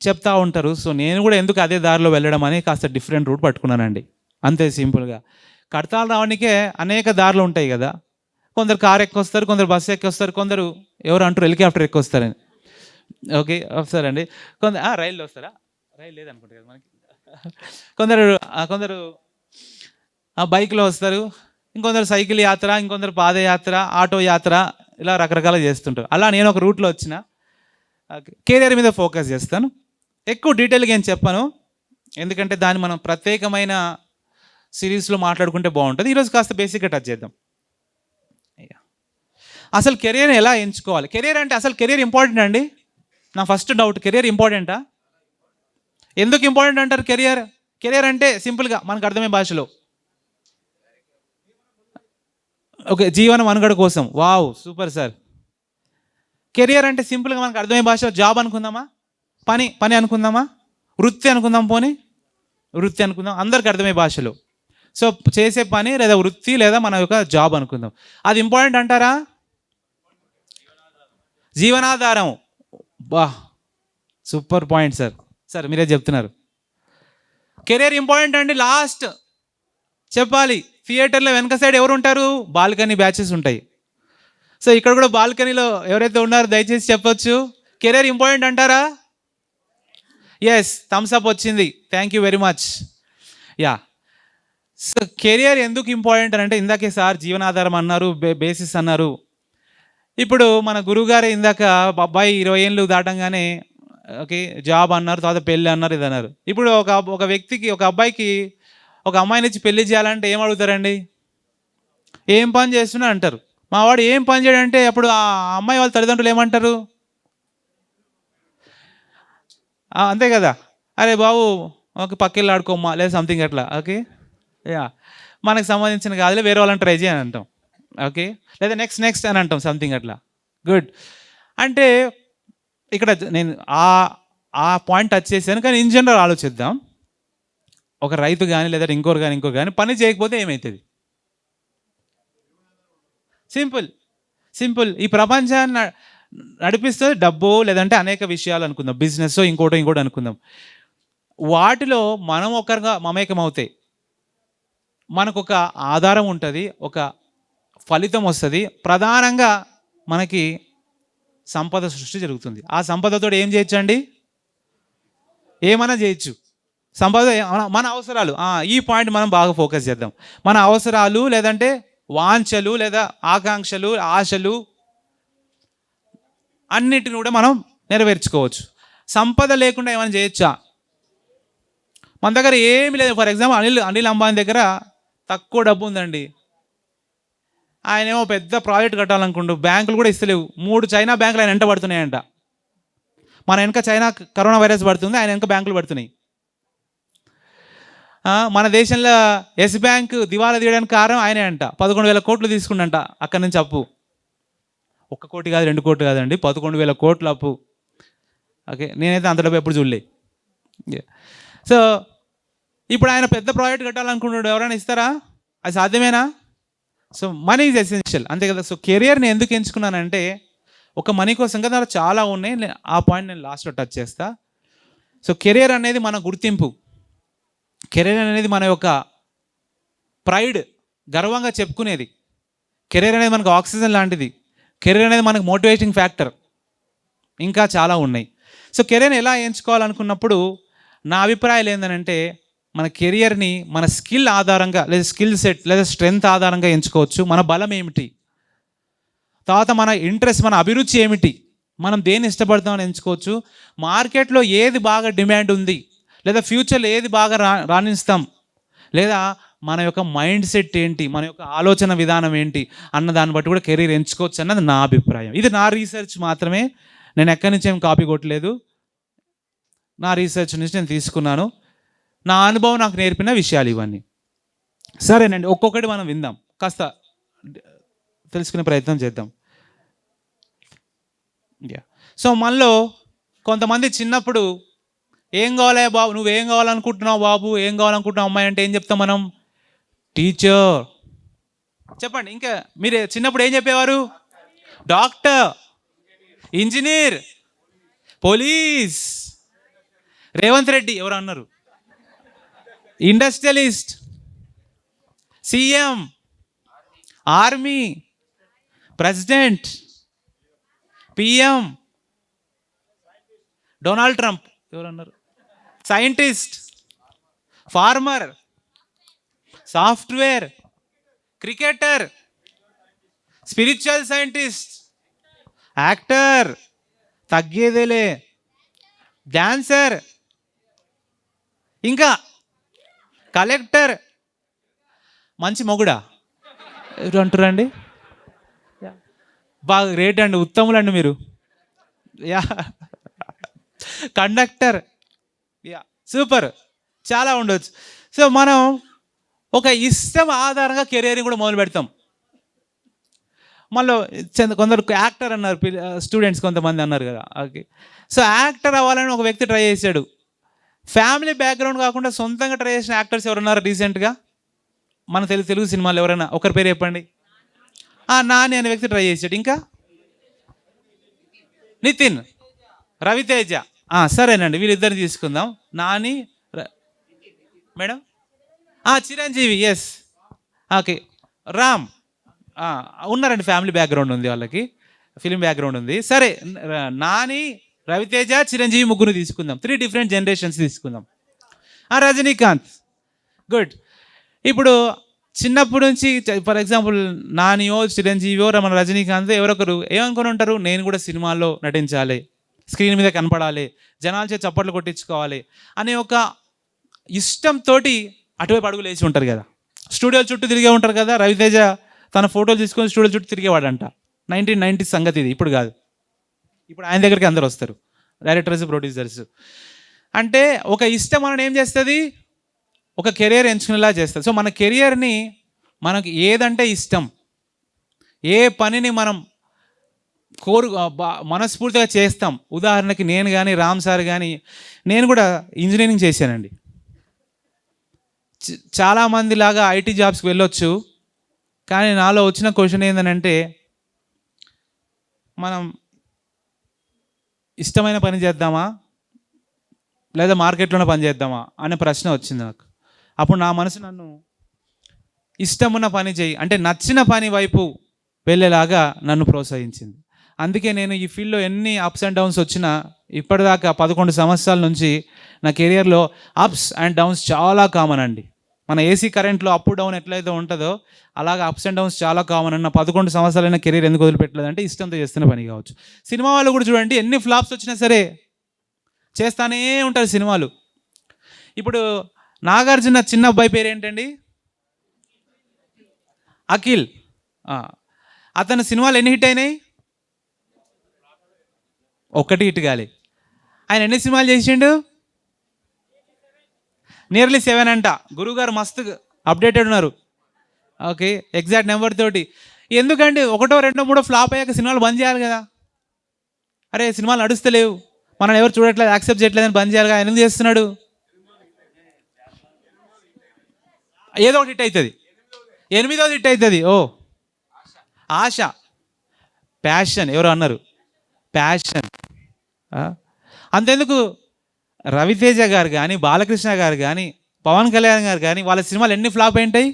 Speaker 1: చెప్తా ఉంటారు. సో నేను కూడా ఎందుకు అదే దారిలో వెళ్ళడం అని కాస్త డిఫరెంట్ రూట్ పట్టుకున్నానండి, అంతే సింపుల్గా. కడతాలు రావడానికే అనేక దారులు ఉంటాయి కదా. కొందరు కారు ఎక్కి వస్తారు, కొందరు బస్సు ఎక్కి వస్తారు, కొందరు ఎవరు అంటారు హెలికాప్టర్ ఎక్కి వస్తారని. ఓకే, వస్తారండి. కొందరు రైల్లో వస్తారా? రైలు లేదనుకుంటా కదా మనకి. కొందరు బైక్లో వస్తారు, ఇంకొందరు సైకిల్ యాత్ర, ఇంకొందరు పాదయాత్ర, ఆటో యాత్ర, ఇలా రకరకాల చేస్తుంటారు. అలా నేను ఒక రూట్లో వచ్చిన. కెరియర్ మీద ఫోకస్ చేస్తాను. ఎక్కువ డీటెయిల్గా ఏం చెప్పాను, ఎందుకంటే దాన్ని మనం ప్రత్యేకమైన సిరీస్లో మాట్లాడుకుంటే బాగుంటుంది. ఈరోజు కాస్త బేసిక్గా టచ్ చేద్దాం. అసలు కెరియర్ని ఎలా ఎంచుకోవాలి? కెరియర్ అంటే అసలు కెరియర్ ఇంపార్టెంట్ అండి? నా ఫస్ట్ డౌట్, కెరియర్ ఇంపార్టెంటా? ఎందుకు ఇంపార్టెంట్ అంటారు కెరియర్? కెరియర్ అంటే సింపుల్గా మనకు అర్థమయ్యే భాషలో, ఓకే, జీవనం మనుగడ కోసం. Wow, super sir. కెరియర్ అంటే సింపుల్గా మనకు అర్థమయ్యే భాషలో జాబ్ అనుకుందామా, పని అనుకుందామా, వృత్తి అనుకుందాం, పోనీ వృత్తి అనుకుందాం, అందరికి అర్థమయ్యే భాషలో. సో చేసే పని లేదా వృత్తి లేదా మన యొక్క జాబ్ అనుకుందాం. అది ఇంపార్టెంట్ అంటారా? జీవనాధారం. బా, సూపర్ పాయింట్ సార్. సార్ మీరే చెప్తున్నారు. కెరీర్ ఇంపార్టెంట్ అండి. లాస్ట్ చెప్పాలి, థియేటర్లో వెనక సైడ్ ఎవరు ఉంటారు? బాల్కనీ బ్యాచెస్ ఉంటాయి. సో ఇక్కడ కూడా బాల్కనీలో ఎవరైతే ఉన్నారో దయచేసి చెప్పొచ్చు. కెరీర్ ఇంపార్టెంట్ అంటారా? ఎస్, థమ్స్ అప్ వచ్చింది, thank you very much. Yeah, so career ఎందుకు ఇంపార్టెంట్ అని అంటే, ఇందాకే సార్ జీవనాధారం అన్నారు, బేసిస్ అన్నారు. ఇప్పుడు మన గురువుగారు ఇందాక అబ్బాయి 20 ఏళ్ళు దాటంగానే ఓకే జాబ్ అన్నారు, తర్వాత పెళ్ళి అన్నారు, ఇది అన్నారు. ఇప్పుడు ఒక వ్యక్తికి, ఒక అబ్బాయికి ఒక అమ్మాయిని ఇచ్చి పెళ్లి చేయాలంటే ఏం అడుగుతారండి? ఏం పని చేస్తున్నా అంటారు. మా వాడు ఏం పని చేయడంటే అప్పుడు ఆ అమ్మాయి వాళ్ళ తల్లిదండ్రులు ఏమంటారు? అంతే కదా, అరే బాబు ఓకే పక్కెళ్ళి ఆడుకోమ్మా లేదా సంథింగ్ అట్లా. ఓకే, యా, మనకు సంబంధించిన కాదులే, వేరే వాళ్ళని ట్రై చేయని అంటాం. ఓకే, లేదా నెక్స్ట్ అని అంటాం, సంథింగ్ అట్లా. గుడ్. అంటే ఇక్కడ నేను ఆ పాయింట్ టచ్ చేశాను. కానీ ఇన్ జనరల్ ఆలోచిద్దాం. ఒక రైతు కానీ లేదా ఇంకోరు కానీ పని చేయకపోతే ఏమవుతుంది? సింపుల్. ఈ ప్రపంచాన్ని నడిపిస్తుంది డబ్బు, లేదంటే అనేక విషయాలు అనుకుందాం, బిజినెస్ ఇంకోటి అనుకుందాం. వాటిలో మనం ఒకరుగా మమేకం అవుతాయి, మనకు ఒక ఆధారం ఉంటుంది, ఒక ఫలితం వస్తుంది. ప్రధానంగా మనకి సంపద సృష్టి జరుగుతుంది. ఆ సంపదతో ఏం చేయొచ్చు అండి? ఏమైనా చేయొచ్చు. సంపద మన అవసరాలు, ఈ పాయింట్ మనం బాగా ఫోకస్ చేద్దాం. మన అవసరాలు లేదంటే వాంఛలు లేదా ఆకాంక్షలు, ఆశలు అన్నిటిని కూడా మనం నెరవేర్చుకోవచ్చు. సంపద లేకుండా ఏమైనా చేయొచ్చా? మన దగ్గర ఏమి లేదు. ఫర్ ఎగ్జాంపుల్ అనిల్ అంబానీ దగ్గర తక్కువ డబ్బు ఉందండి. ఆయన ఏమో పెద్ద ప్రాజెక్ట్ కట్టాలనుకుంటూ బ్యాంకులు కూడా ఇస్తలేవు. 3 చైనా బ్యాంకులు ఆయన వెంట పడుతున్నాయంట. మన వెనక చైనా కరోనా వైరస్ పడుతుంది, ఆయన వెనక బ్యాంకులు పడుతున్నాయి. మన దేశంలో ఎస్ బ్యాంక్ దివాలా తీయడానికి కారణం ఆయనే అంట. 11,000 కోట్లు తీసుకుండంట అక్కడి నుంచి అప్పు. 1 కోటి కాదు, 2 కోట్లు కాదండి, 11,000 కోట్ల అప్పు. ఓకే, నేనైతే అంత డబ్బు ఎప్పుడు చూడలే. సో ఇప్పుడు ఆయన పెద్ద ప్రాజెక్ట్ కట్టాలనుకుంటున్నాడు, ఎవరైనా ఇస్తారా? అది సాధ్యమేనా? సో మనీ ఈజ్ ఎసెన్షియల్, అంతే కదా. సో కెరియర్ని ఎందుకు ఎంచుకున్నానంటే, ఒక మనీ కోసం కదా, చాలా ఉన్నాయి. ఆ పాయింట్ నేను లాస్ట్లో టచ్ చేస్తా. సో కెరియర్ అనేది మన గుర్తింపు, కెరీర్ అనేది మన యొక్క ప్రైడ్, గర్వంగా చెప్పుకునేది. కెరీర్ అనేది మనకు ఆక్సిజన్ లాంటిది. కెరీర్ అనేది మనకు మోటివేటింగ్ ఫ్యాక్టర్. ఇంకా చాలా ఉన్నాయి. సో కెరీర్ని ఎలా ఎంచుకోవాలనుకున్నప్పుడు నా అభిప్రాయాలు ఏంటంటే మన కెరియర్ని మన స్కిల్ ఆధారంగా లేదా స్కిల్ సెట్ లేదా స్ట్రెంగ్త్ ఆధారంగా ఎంచుకోవచ్చు. మన బలం ఏమిటి, తర్వాత మన ఇంట్రెస్ట్, మన అభిరుచి ఏమిటి, మనం దేన్ని ఇష్టపడతామని ఎంచుకోవచ్చు. మార్కెట్లో ఏది బాగా డిమాండ్ ఉంది, లేదా ఫ్యూచర్లో ఏది బాగా రాణిస్తాం, లేదా మన యొక్క మైండ్ సెట్ ఏంటి, మన యొక్క ఆలోచన విధానం ఏంటి అన్న దాన్ని బట్టి కూడా కెరీర్ ఎంచుకోవచ్చు అన్నది నా అభిప్రాయం. ఇది నా రీసెర్చ్ మాత్రమే, నేను ఎక్కడి నుంచి ఏం కాపీ కొట్టలేదు. నా రీసెర్చ్ నుంచి నేను తీసుకున్నాను. నా అనుభవం నాకు నేర్పిన విషయాలు ఇవన్నీ. సరేనండి, ఒక్కొక్కటి మనం విందాం, కాస్త తెలుసుకునే ప్రయత్నం చేద్దాం. సో మనలో కొంతమంది చిన్నప్పుడు ఏం కావాలా బాబు, నువ్వేం కావాలనుకుంటున్నావు బాబు, ఏం కావాలనుకుంటున్నావు అమ్మాయి అంటే ఏం చెప్తాం మనం? టీచర్. చెప్పండి, ఇంకా మీరు చిన్నప్పుడు ఏం చెప్పేవారు? Doctor, engineer, police. Revanth Reddy ఎవరు అన్నారు? Industrialist, CM, army, president, PM, Donald Trump ఎవరన్నారు? Scientist, farmer, software, cricketer, spiritual scientist, actor, తగ్గేదేలే, డాన్సర్, ఇంకా కలెక్టర్. మంచి మొగుడా ఎవరు అంటారండి? బాగా గ్రేట్ అండి, ఉత్తములండి మీరు. Yeah, conductor. యా, సూపర్, చాలా ఉండొచ్చు. సో మనం ఒక ఇష్టం ఆధారంగా కెరీర్ని కూడా మొదలు పెడతాం. మళ్ళీ కొందరు యాక్టర్ అన్నారు, స్టూడెంట్స్ కొంతమంది అన్నారు కదా. ఓకే, సో యాక్టర్ అవ్వాలని ఒక వ్యక్తి ట్రై చేశాడు. ఫ్యామిలీ బ్యాక్గ్రౌండ్ కాకుండా సొంతంగా ట్రై చేసిన యాక్టర్స్ ఎవరున్నారు రీసెంట్గా? మన తెలుగు సినిమాలు ఎవరైనా ఒకరి పేరు చెప్పండి. నాని అనే వ్యక్తి ట్రై చేశాడు. ఇంకా నితిన్, రవితేజ. సరేనండి, వీళ్ళిద్దరిని తీసుకుందాం. Nani, madam, Chiranjeevi. Yes, okay, Ram. ఉన్నారండి, ఫ్యామిలీ బ్యాక్గ్రౌండ్ ఉంది వాళ్ళకి, ఫిలిం బ్యాక్గ్రౌండ్ ఉంది. సరే, నాని, రవితేజ, చిరంజీవి ముగ్గురు తీసుకుందాం. 3 డిఫరెంట్ జనరేషన్స్ తీసుకుందాం. రజనీకాంత్, గుడ్. ఇప్పుడు చిన్నప్పటి నుంచి ఫర్ ఎగ్జాంపుల్ నానియో, చిరంజీవియో, మన రజనీకాంత్ ఎవరొకరు ఏమనుకుని ఉంటారు? నేను కూడా సినిమాల్లో నటించాలి, స్క్రీన్ మీద కనపడాలి, జనాల చేత చప్పట్లు కొట్టించుకోవాలి అనే ఒక ఇష్టంతో అటువైపు అడుగులు వేసి ఉంటారు కదా. స్టూడియోల చుట్టూ తిరిగే ఉంటారు కదా. రవితేజ తన ఫోటోలు తీసుకొని స్టూడియోల చుట్టూ తిరిగేవాడంట. 1990s సంగతి ఇది, ఇప్పుడు కాదు. ఇప్పుడు ఆయన దగ్గరికి అందరు వస్తారు, డైరెక్టర్స్, ప్రొడ్యూసర్స్. అంటే ఒక ఇష్టం మనం ఏం చేస్తుంది? ఒక కెరియర్ ఎంచుకునేలా చేస్తుంది. సో మన కెరియర్ని మనకి ఏదంటే ఇష్టం, ఏ పనిని మనం మనస్ఫూర్తిగా చేస్తాం. ఉదాహరణకి నేను కానీ, రామ్ సార్ కానీ, నేను కూడా ఇంజనీరింగ్ చేశానండి. చాలామంది లాగా ఐటీ జాబ్స్కి వెళ్ళొచ్చు, కానీ నాలో వచ్చిన క్వశ్చన్ ఏంటంటే, మనం ఇష్టమైన పని చేద్దామా లేదా మార్కెట్లోనే పని చేద్దామా అనే ప్రశ్న వచ్చింది నాకు. అప్పుడు నా మనసు నన్ను ఇష్టమున్న పని చేయి అంటే నచ్చిన పని వైపు వెళ్ళేలాగా నన్ను ప్రోత్సహించింది. అందుకే నేను ఈ ఫీల్డ్లో ఎన్ని అప్స్ అండ్ డౌన్స్ వచ్చినా ఇప్పటిదాకా 11 సంవత్సరాల నుంచి నా కెరియర్లో అప్స్ అండ్ డౌన్స్ చాలా కామన్ అండి. మన ఏసీ కరెంట్లో అప్ డౌన్ ఎట్లయితే ఉంటుందో అలాగే అప్స్ అండ్ డౌన్స్ చాలా కామన్. అన్న 11 సంవత్సరాలైన కెరీర్ ఎందుకు వదిలిపెట్టలేదంటే ఇష్టంతో చేస్తున్న పని కావచ్చు. సినిమా వాళ్ళు కూడా చూడండి, ఎన్ని ఫ్లాప్స్ వచ్చినా సరే చేస్తానే ఉంటారు సినిమాలు. ఇప్పుడు నాగార్జున చిన్న అబ్బాయి పేరు ఏంటండి? అఖిల్. అతని సినిమాలు ఎన్ని హిట్ అయినాయి? ఒక్కటి హిట్ కాలే. ఆయన ఎన్ని సినిమాలు చేసిండు? నియర్లీ 7 అంట. గురువుగారు మస్తు అప్డేటెడ్ ఉన్నారు. ఓకే, ఎగ్జాక్ట్ నెంబర్ తోటి. ఎందుకండి 1, 2, 3 ఫ్లాప్ అయ్యాక సినిమాలు బంద్ చేయాలి కదా. అరే సినిమాలు నడుస్తలేవు, మనం ఎవరు చూడట్లేదు, యాక్సెప్ట్ చేయట్లేదని బంద్ చేయాలి కదా. ఎందుకు చేస్తున్నాడు? ఏదో ఒకటి హిట్ అవుతుంది, 8వ హిట్ అవుతుంది. ఆశ, ప్యాషన్. ఎవరు అన్నారు? ప్యాషన్. అంతెందుకు రవితేజ గారు కానీ, బాలకృష్ణ గారు కానీ, పవన్ కళ్యాణ్ గారు కానీ వాళ్ళ సినిమాలు ఎన్ని ఫ్లాప్ ఏంటాయి?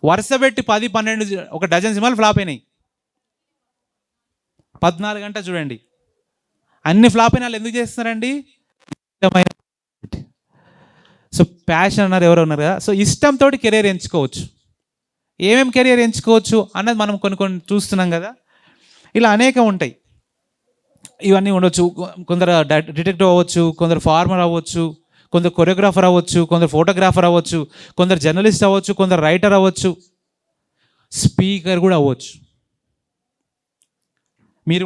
Speaker 1: వరుస పెట్టి 10, 12, ఒక డజన్ సినిమాలు ఫ్లాప్ అయినాయి. 14 గంటలు చూడండి. అన్ని ఫ్లాప్ అయిన వాళ్ళు ఎందుకు చేస్తున్నారండి? ఇష్టమైన. సో ప్యాషన్ అన్నారు, ఎవరు ఉన్నారు కదా. సో ఇష్టంతో కెరీర్ ఎంచుకోవచ్చు. ఏమేమి కెరీర్ ఎంచుకోవచ్చు అన్నది మనం కొన్ని కొన్ని చూస్తున్నాం కదా. ఇలా అనేకం ఉంటాయి. ఇవన్నీ ఉండొచ్చు. కొందరు డిటెక్టివ్ అవ్వచ్చు, కొందరు ఫార్మర్ అవ్వచ్చు, కొందరు కొరియోగ్రాఫర్ అవ్వచ్చు, కొందరు ఫోటోగ్రాఫర్ అవ్వచ్చు, కొందరు జర్నలిస్ట్ అవ్వచ్చు, కొందరు రైటర్ అవ్వచ్చు, స్పీకర్ కూడా అవ్వచ్చు. మీరు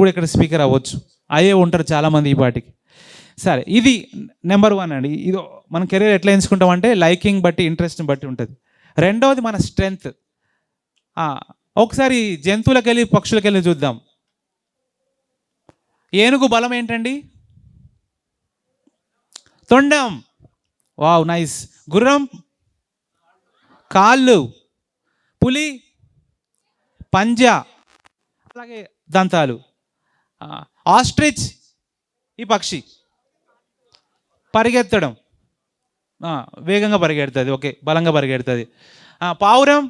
Speaker 1: కూడా ఇక్కడ స్పీకర్ అవ్వచ్చు, అయ్యే ఉంటారు చాలామంది ఈ పాటికి. సరే, ఇది నెంబర్ 1 అండి. ఇది మన కెరీర్ ఎట్లా ఎంచుకుంటామంటే లైకింగ్ బట్టి, ఇంట్రెస్ట్ని బట్టి ఉంటుంది. రెండవది మన స్ట్రెంగ్త్. ఒకసారి జంతువులకు వెళ్ళి పక్షులకు వెళ్ళి చూద్దాం. ఏనుగు బలం ఏంటండి? తొండం. Wow, nice. గుర్రం కాళ్ళు, పులి పంజా, అలాగే దంతాలు. ఆస్ట్రిచ్ ఈ పక్షి పరిగెత్తడం, వేగంగా పరిగెడుతుంది, ఓకే, బలంగా పరిగెడుతుంది. పావురం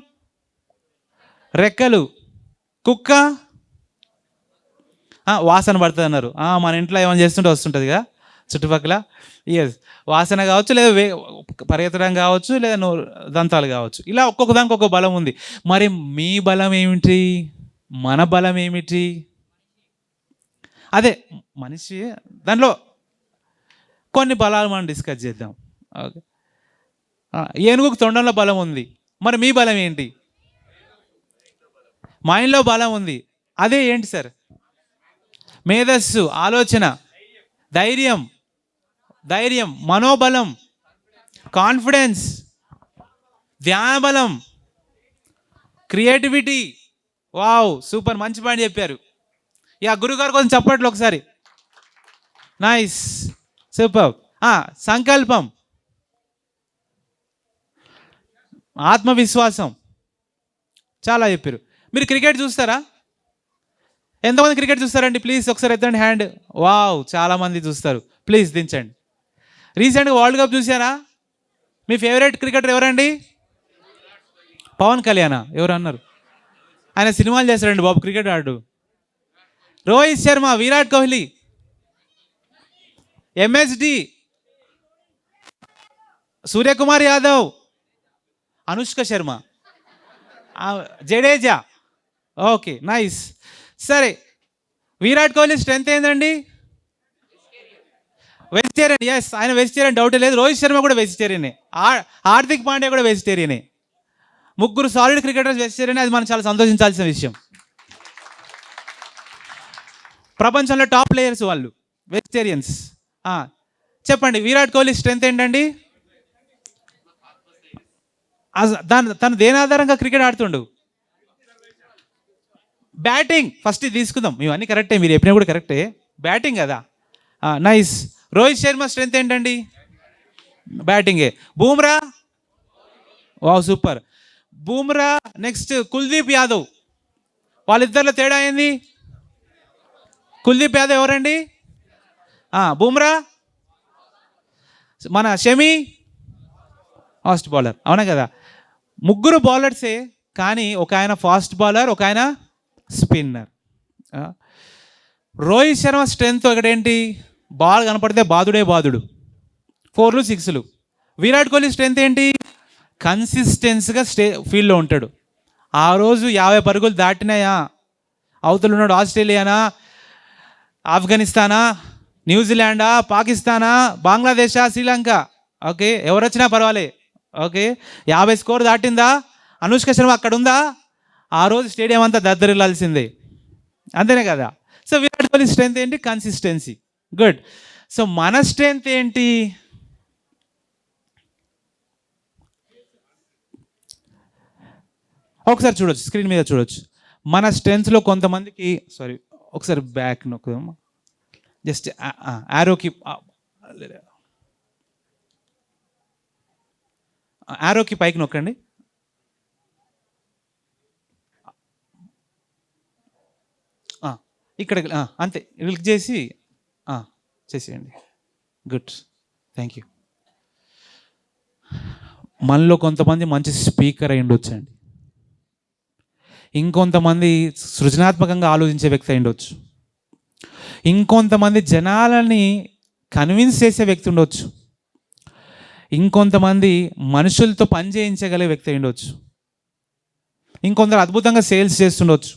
Speaker 1: రెక్కలు, కుక్క వాసన పడుతుంది అన్నారు. మన ఇంట్లో ఏమైనా చేస్తుంటే వస్తుంటుంది కదా చుట్టుపక్కల. ఎస్, వాసన కావచ్చు, లేదా పరిగెత్తడం కావచ్చు, లేదా దంతాలు కావచ్చు. ఇలా ఒక్కొక్క దానికి ఒక్కొక్క బలం ఉంది. మరి మీ బలం ఏమిటి? మన బలం ఏమిటి? అదే మనిషి దాంట్లో కొన్ని బలాలు మనం డిస్కస్ చేద్దాం. ఓకే, ఏనుగుకు తొండంలో బలం ఉంది. మరి మీ బలం ఏంటి? మైండ్లో బలం ఉంది. అదే ఏంటి సార్? మేధస్సు, ఆలోచన, ధైర్యం, మనోబలం, కాన్ఫిడెన్స్, ధ్యాన బలం, క్రియేటివిటీ. వావ్, సూపర్, మంచి పాయింట్ చెప్పారు. గురుగారు కొంచెం చప్పట్లు ఒకసారి. Nice, super. సంకల్పం, ఆత్మవిశ్వాసం, చాలా చెప్పారు. మీరు క్రికెట్ చూస్తారా? ఎంతమంది క్రికెట్ చూస్తారండి? ప్లీజ్ ఒకసారి ఎత్తండి హ్యాండ్. వావ్, చాలామంది చూస్తారు. ప్లీజ్ దించండి. రీసెంట్గా వరల్డ్ కప్ చూసారా? మీ ఫేవరెట్ క్రికెటర్ ఎవరండి? పవన్ కళ్యాణ్. ఎవరు అన్నారు? ఆయన సినిమాలు చేస్తాడండి బాబు, క్రికెట్ ఆడు. Rohit Sharma, Virat Kohli, MSD, Suryakumar Yadav, Anushka Sharma, Jadeja. Okay, nice. సరే, విరాట్ కోహ్లీ స్ట్రెంత్ ఏంటండి? వెజిటేరియన్. ఎస్, ఆయన వెజిటేరియన్, డౌట్ లేదు. రోహిత్ శర్మ కూడా వెజిటేరియనే. హార్దిక్ పాండ్యా కూడా వెజిటేరియనే. ముగ్గురు సాలిడ్ క్రికెటర్స్ వెజిటేరియన్. అది మనం చాలా సంతోషించాల్సిన విషయం. ప్రపంచంలో టాప్ ప్లేయర్స్ వాళ్ళు వెజిటేరియన్స్. చెప్పండి, విరాట్ కోహ్లీ స్ట్రెంత్ ఏంటండి? తను దేని ఆధారంగా క్రికెట్ ఆడుతుండు? బ్యాటింగ్. ఫస్ట్ తీసుకుందాం, ఇవన్నీ కరెక్టే, మీరు చెప్పినా కూడా కరెక్టే. బ్యాటింగ్ కదా. నైస్. రోహిత్ శర్మ స్ట్రెంత్ ఏంటండి? బ్యాటింగే. Bumrah. Wow, super. Bumrah. Next Kuldeep Yadav. వాళ్ళిద్దరిలో తేడా ఏంది? కుల్దీప్ యాదవ్ ఎవరండి? బూమ్రా. మన షమి ఫాస్ట్ బౌలర్, అవునా కదా? ముగ్గురు బౌలర్సే, కానీ ఒక ఆయన ఫాస్ట్ బౌలర్, ఒక ఆయన స్పిన్నర్. రోహిత్ శర్మ స్ట్రెంత్ ఒకటేంటి? బాల్ కనపడితే బాదుడే బాదుడు, 4లు 6లు. విరాట్ కోహ్లీ స్ట్రెంత్ ఏంటి? కన్సిస్టెన్స్గా ఫీల్డ్లో ఉంటాడు. ఆ రోజు 50 పరుగులు దాటినాయా, అవతల ఉన్నాడు ఆస్ట్రేలియానా, ఆఫ్ఘనిస్తానా, న్యూజిలాండా, పాకిస్తానా, బంగ్లాదేశా, శ్రీలంక, ఓకే, ఎవరు వచ్చినా పర్వాలే, ఓకే, 50 స్కోర్ దాటిందా, అనుష్క శర్మ అక్కడ ఉందా, ఆ రోజు స్టేడియం అంతా దద్దరిల్లాల్సిందే. అంతేనే కదా? సో విరాట్ కోహ్లీ స్ట్రెంత్ ఏంటి? కన్సిస్టెన్సీ. గుడ్. సో మన స్ట్రెంత్ ఏంటి? ఒకసారి చూడొచ్చు, స్క్రీన్ మీద చూడొచ్చు. మన స్ట్రెంత్స్లో కొంతమందికి, సారీ ఒకసారి బ్యాక్ నొక్కుదాం, జస్ట్ యారోకి పైకి నొక్కండి. ఇక్కడ అంతే, క్లిక్ చేసి చేసేయండి. Good, thank you. మనలో కొంతమంది మంచి స్పీకర్ అయి ఉండొచ్చండి, ఇంకొంతమంది సృజనాత్మకంగా ఆలోచించే వ్యక్తి అయి ఉండొచ్చు, ఇంకొంతమంది జనాలని కన్విన్స్ చేసే వ్యక్తి ఉండొచ్చు. ఇంకొంతమంది మనుషులతో పని చేయించగలిగే వ్యక్తి ఉండొచ్చు. ఇంకొందరు అద్భుతంగా సేల్స్ చేస్తుండొచ్చు.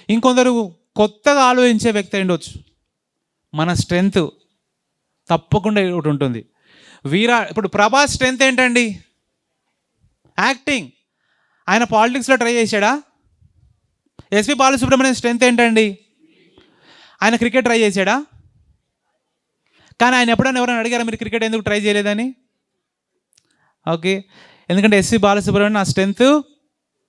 Speaker 1: ఇంకొందరు కొత్తగా ఆలోచించే వ్యక్తి ఉండొచ్చు. మన స్ట్రెంగ్త్ తప్పకుండా ఒకటి ఉంటుంది. ఇప్పుడు ప్రభాస్ స్ట్రెంగ్త్ ఏంటండి? యాక్టింగ్. ఆయన పాలిటిక్స్లో ట్రై చేశాడా? ఎస్పి బాలసుబ్రహ్మణ్యం స్ట్రెంగ్త్ ఏంటండి? ఆయన క్రికెట్ ట్రై చేశాడా? కానీ ఆయన ఎప్పుడైనా ఎవరైనా అడిగారా మీరు క్రికెట్ ఎందుకు ట్రై చేయలేదని? ఓకే, ఎందుకంటే ఎస్పి బాలసుబ్రహ్మణ్యం నా స్ట్రెంగ్త్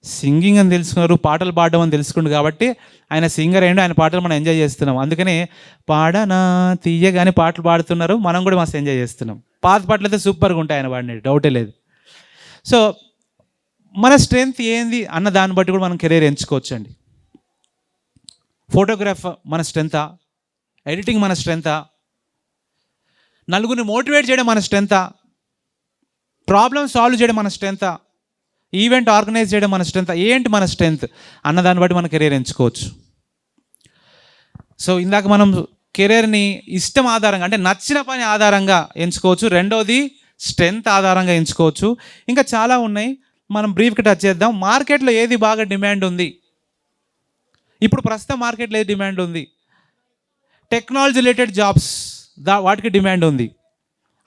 Speaker 1: సింగింగ్ అని తెలుసుకున్నారు, పాటలు పాడడం అని తెలుసుకుండు కాబట్టి ఆయన సింగర్ అయ్యిండు. ఆయన పాటలు మనం ఎంజాయ్ చేస్తున్నాం. అందుకని పాడనా తీయగానే పాటలు పాడుతున్నారు, మనం కూడా మస్తు ఎంజాయ్ చేస్తున్నాం. పాత పాటలు అయితే సూపర్గా ఉంటాయి ఆయన పాడినవి, డౌటే లేదు. సో మన స్ట్రెంగ్త్ ఏంది అన్న దాన్ని బట్టి కూడా మనం కెరీర్ ఎంచుకోవచ్చు అండి. ఫోటోగ్రాఫర్ మన స్ట్రెంగ్తా, ఎడిటింగ్ మన స్ట్రెంగ్తా, నలుగురిని మోటివేట్ చేయడం మన స్ట్రెంగ్తా, ప్రాబ్లమ్ సాల్వ్ చేయడం మన స్ట్రెంగ్తా, ఈవెంట్ ఆర్గనైజ్ చేయడం మన స్ట్రెంగ్త్. ఏంటి మన స్ట్రెంగ్త్ అన్న దాన్ని బట్టి మన కెరీర్ ఎంచుకోవచ్చు. సో ఇందాక మనం కెరీర్ని ఇష్టం ఆధారంగా అంటే నచ్చిన పని ఆధారంగా ఎంచుకోవచ్చు. రెండోది స్ట్రెంగ్త్ ఆధారంగా ఎంచుకోవచ్చు. ఇంకా చాలా ఉన్నాయి, మనం బ్రీఫ్గా టచ్ చేద్దాం. మార్కెట్లో ఏది బాగా డిమాండ్ ఉంది? ఇప్పుడు ప్రస్తుతం మార్కెట్లో ఏది డిమాండ్ ఉంది? టెక్నాలజీ రిలేటెడ్ జాబ్స్, వాటికి డిమాండ్ ఉంది.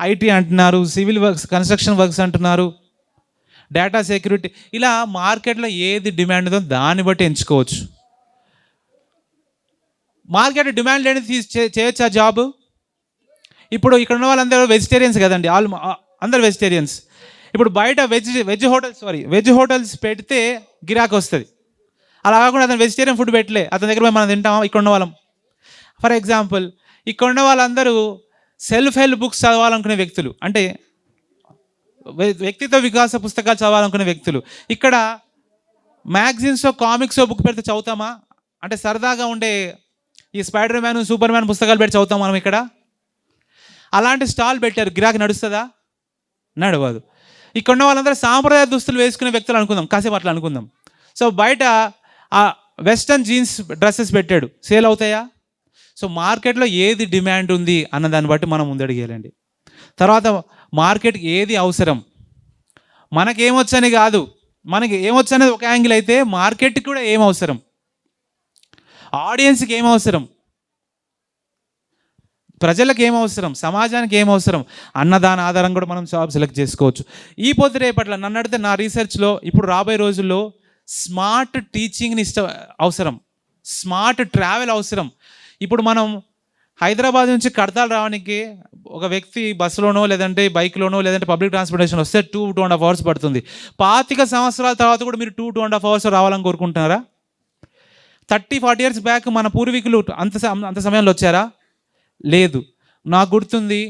Speaker 1: ఐటీ అంటున్నారు, సివిల్ వర్క్స్, కన్స్ట్రక్షన్ వర్క్స్ అంటున్నారు, డేటా సెక్యూరిటీ. ఇలా మార్కెట్లో ఏది డిమాండ్ ఉందో దాన్ని బట్టి ఎంచుకోవచ్చు. మార్కెట్ డిమాండ్ లేని చేయొచ్చు ఆ జాబ్. ఇప్పుడు ఇక్కడ ఉన్న వాళ్ళందరూ వెజిటేరియన్స్ కదండి, అందరు వెజిటేరియన్స్. ఇప్పుడు బయట వెజ్ హోటల్స్ పెడితే గిరాకీ వస్తుంది. అలా కాకుండా అతను వెజిటేరియన్ ఫుడ్ పెట్టలే, అతని దగ్గర మనం తింటామా? ఇక్కడ ఉన్న వాళ్ళం ఫర్ ఎగ్జాంపుల్, ఇక్కడ ఉన్న వాళ్ళందరూ సెల్ఫ్ హెల్ప్ బుక్స్ చదవాలనుకునే వ్యక్తులు, అంటే వ్యక్తిత్వ వికాస పుస్తకాలు చదవాలనుకునే వ్యక్తులు. ఇక్కడ మ్యాగజైన్స్, కామిక్స్ బుక్ పెడితే చదువుతామా? అంటే సరదాగా ఉండే ఈ స్పైడర్ మ్యాన్, సూపర్ మ్యాన్ పుస్తకాలు పెట్టి చదువుతాం మనం ఇక్కడ. అలాంటి స్టాల్ పెట్టారు, గిరాకీ నడుస్తుందా? నడవదు. ఇక్కడ ఉన్న వాళ్ళందరూ సాంప్రదాయ దుస్తులు వేసుకునే వ్యక్తులు అనుకుందాం, కాసేపు అట్లా అనుకుందాం. సో బయట ఆ వెస్టర్న్ జీన్స్ డ్రెస్సెస్ పెట్టాడు, సేల్ అవుతాయా? సో మార్కెట్లో ఏది డిమాండ్ ఉంది అన్న దాన్ని బట్టి మనం ముందడిగేయాలండి. తర్వాత మార్కెట్కి ఏది అవసరం, మనకేమొచ్చని కాదు, మనకి ఏమొచ్చు అనేది ఒక యాంగిల్ అయితే మార్కెట్కి కూడా ఏం అవసరం, ఆడియన్స్కి ఏం అవసరం, ప్రజలకు ఏం అవసరం, సమాజానికి ఏం అవసరం అన్న దాని ఆధారం కూడా మనం జాబ్ సెలెక్ట్ చేసుకోవచ్చు. ఈ పొద్దు రేపట్ల నన్ను అడిగితే నా రీసెర్చ్లో ఇప్పుడు రాబోయే రోజుల్లో స్మార్ట్ టీచింగ్ని అవసరం, స్మార్ట్ ట్రావెల్ అవసరం. ఇప్పుడు మనం హైదరాబాద్ నుంచి కడతాలు రావడానికి ఒక వ్యక్తి బస్సులోనో లేదంటే బైక్లోనో లేదంటే పబ్లిక్ ట్రాన్స్పోర్టేషన్ వస్తే 2.5 అవర్స్ పడుతుంది. 25 సంవత్సరాల తర్వాత కూడా మీరు 2.5 అవర్స్ రావాలని కోరుకుంటున్నారా? 30-40 ఇయర్స్ బ్యాక్ మన పూర్వీకులు అంత సమయంలో వచ్చారా? లేదు. నాకు గుర్తుంది,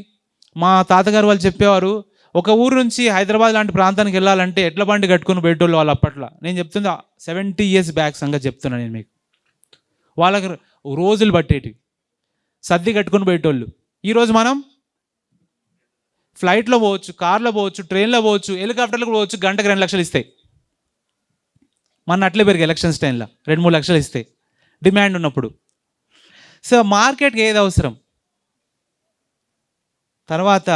Speaker 1: మా తాతగారు వాళ్ళు చెప్పేవారు, ఒక ఊరు నుంచి హైదరాబాద్ లాంటి ప్రాంతానికి వెళ్ళాలంటే ఎడ్ల బండి కట్టుకుని పెట్టేవాళ్ళు వాళ్ళు అప్పట్లో. నేను చెప్తుంది 70 ఇయర్స్ బ్యాక్ సంగతి చెప్తున్నాను నేను మీకు. వాళ్ళకి రోజులు పట్టేటివి, సర్ది కట్టుకుని పెట్టేవాళ్ళు. ఈరోజు మనం ఫ్లైట్లో పోవచ్చు, కార్లో పోవచ్చు, ట్రైన్లో పోవచ్చు, హెలికాప్టర్లో పోవచ్చు, గంటకు 2 లక్షలు ఇస్తాయి. మన అట్లే పెరిగి ఎలక్షన్స్ టైంలో 2-3 లక్షలు ఇస్తాయి డిమాండ్ ఉన్నప్పుడు. సో మార్కెట్కి ఏది అవసరం? తర్వాత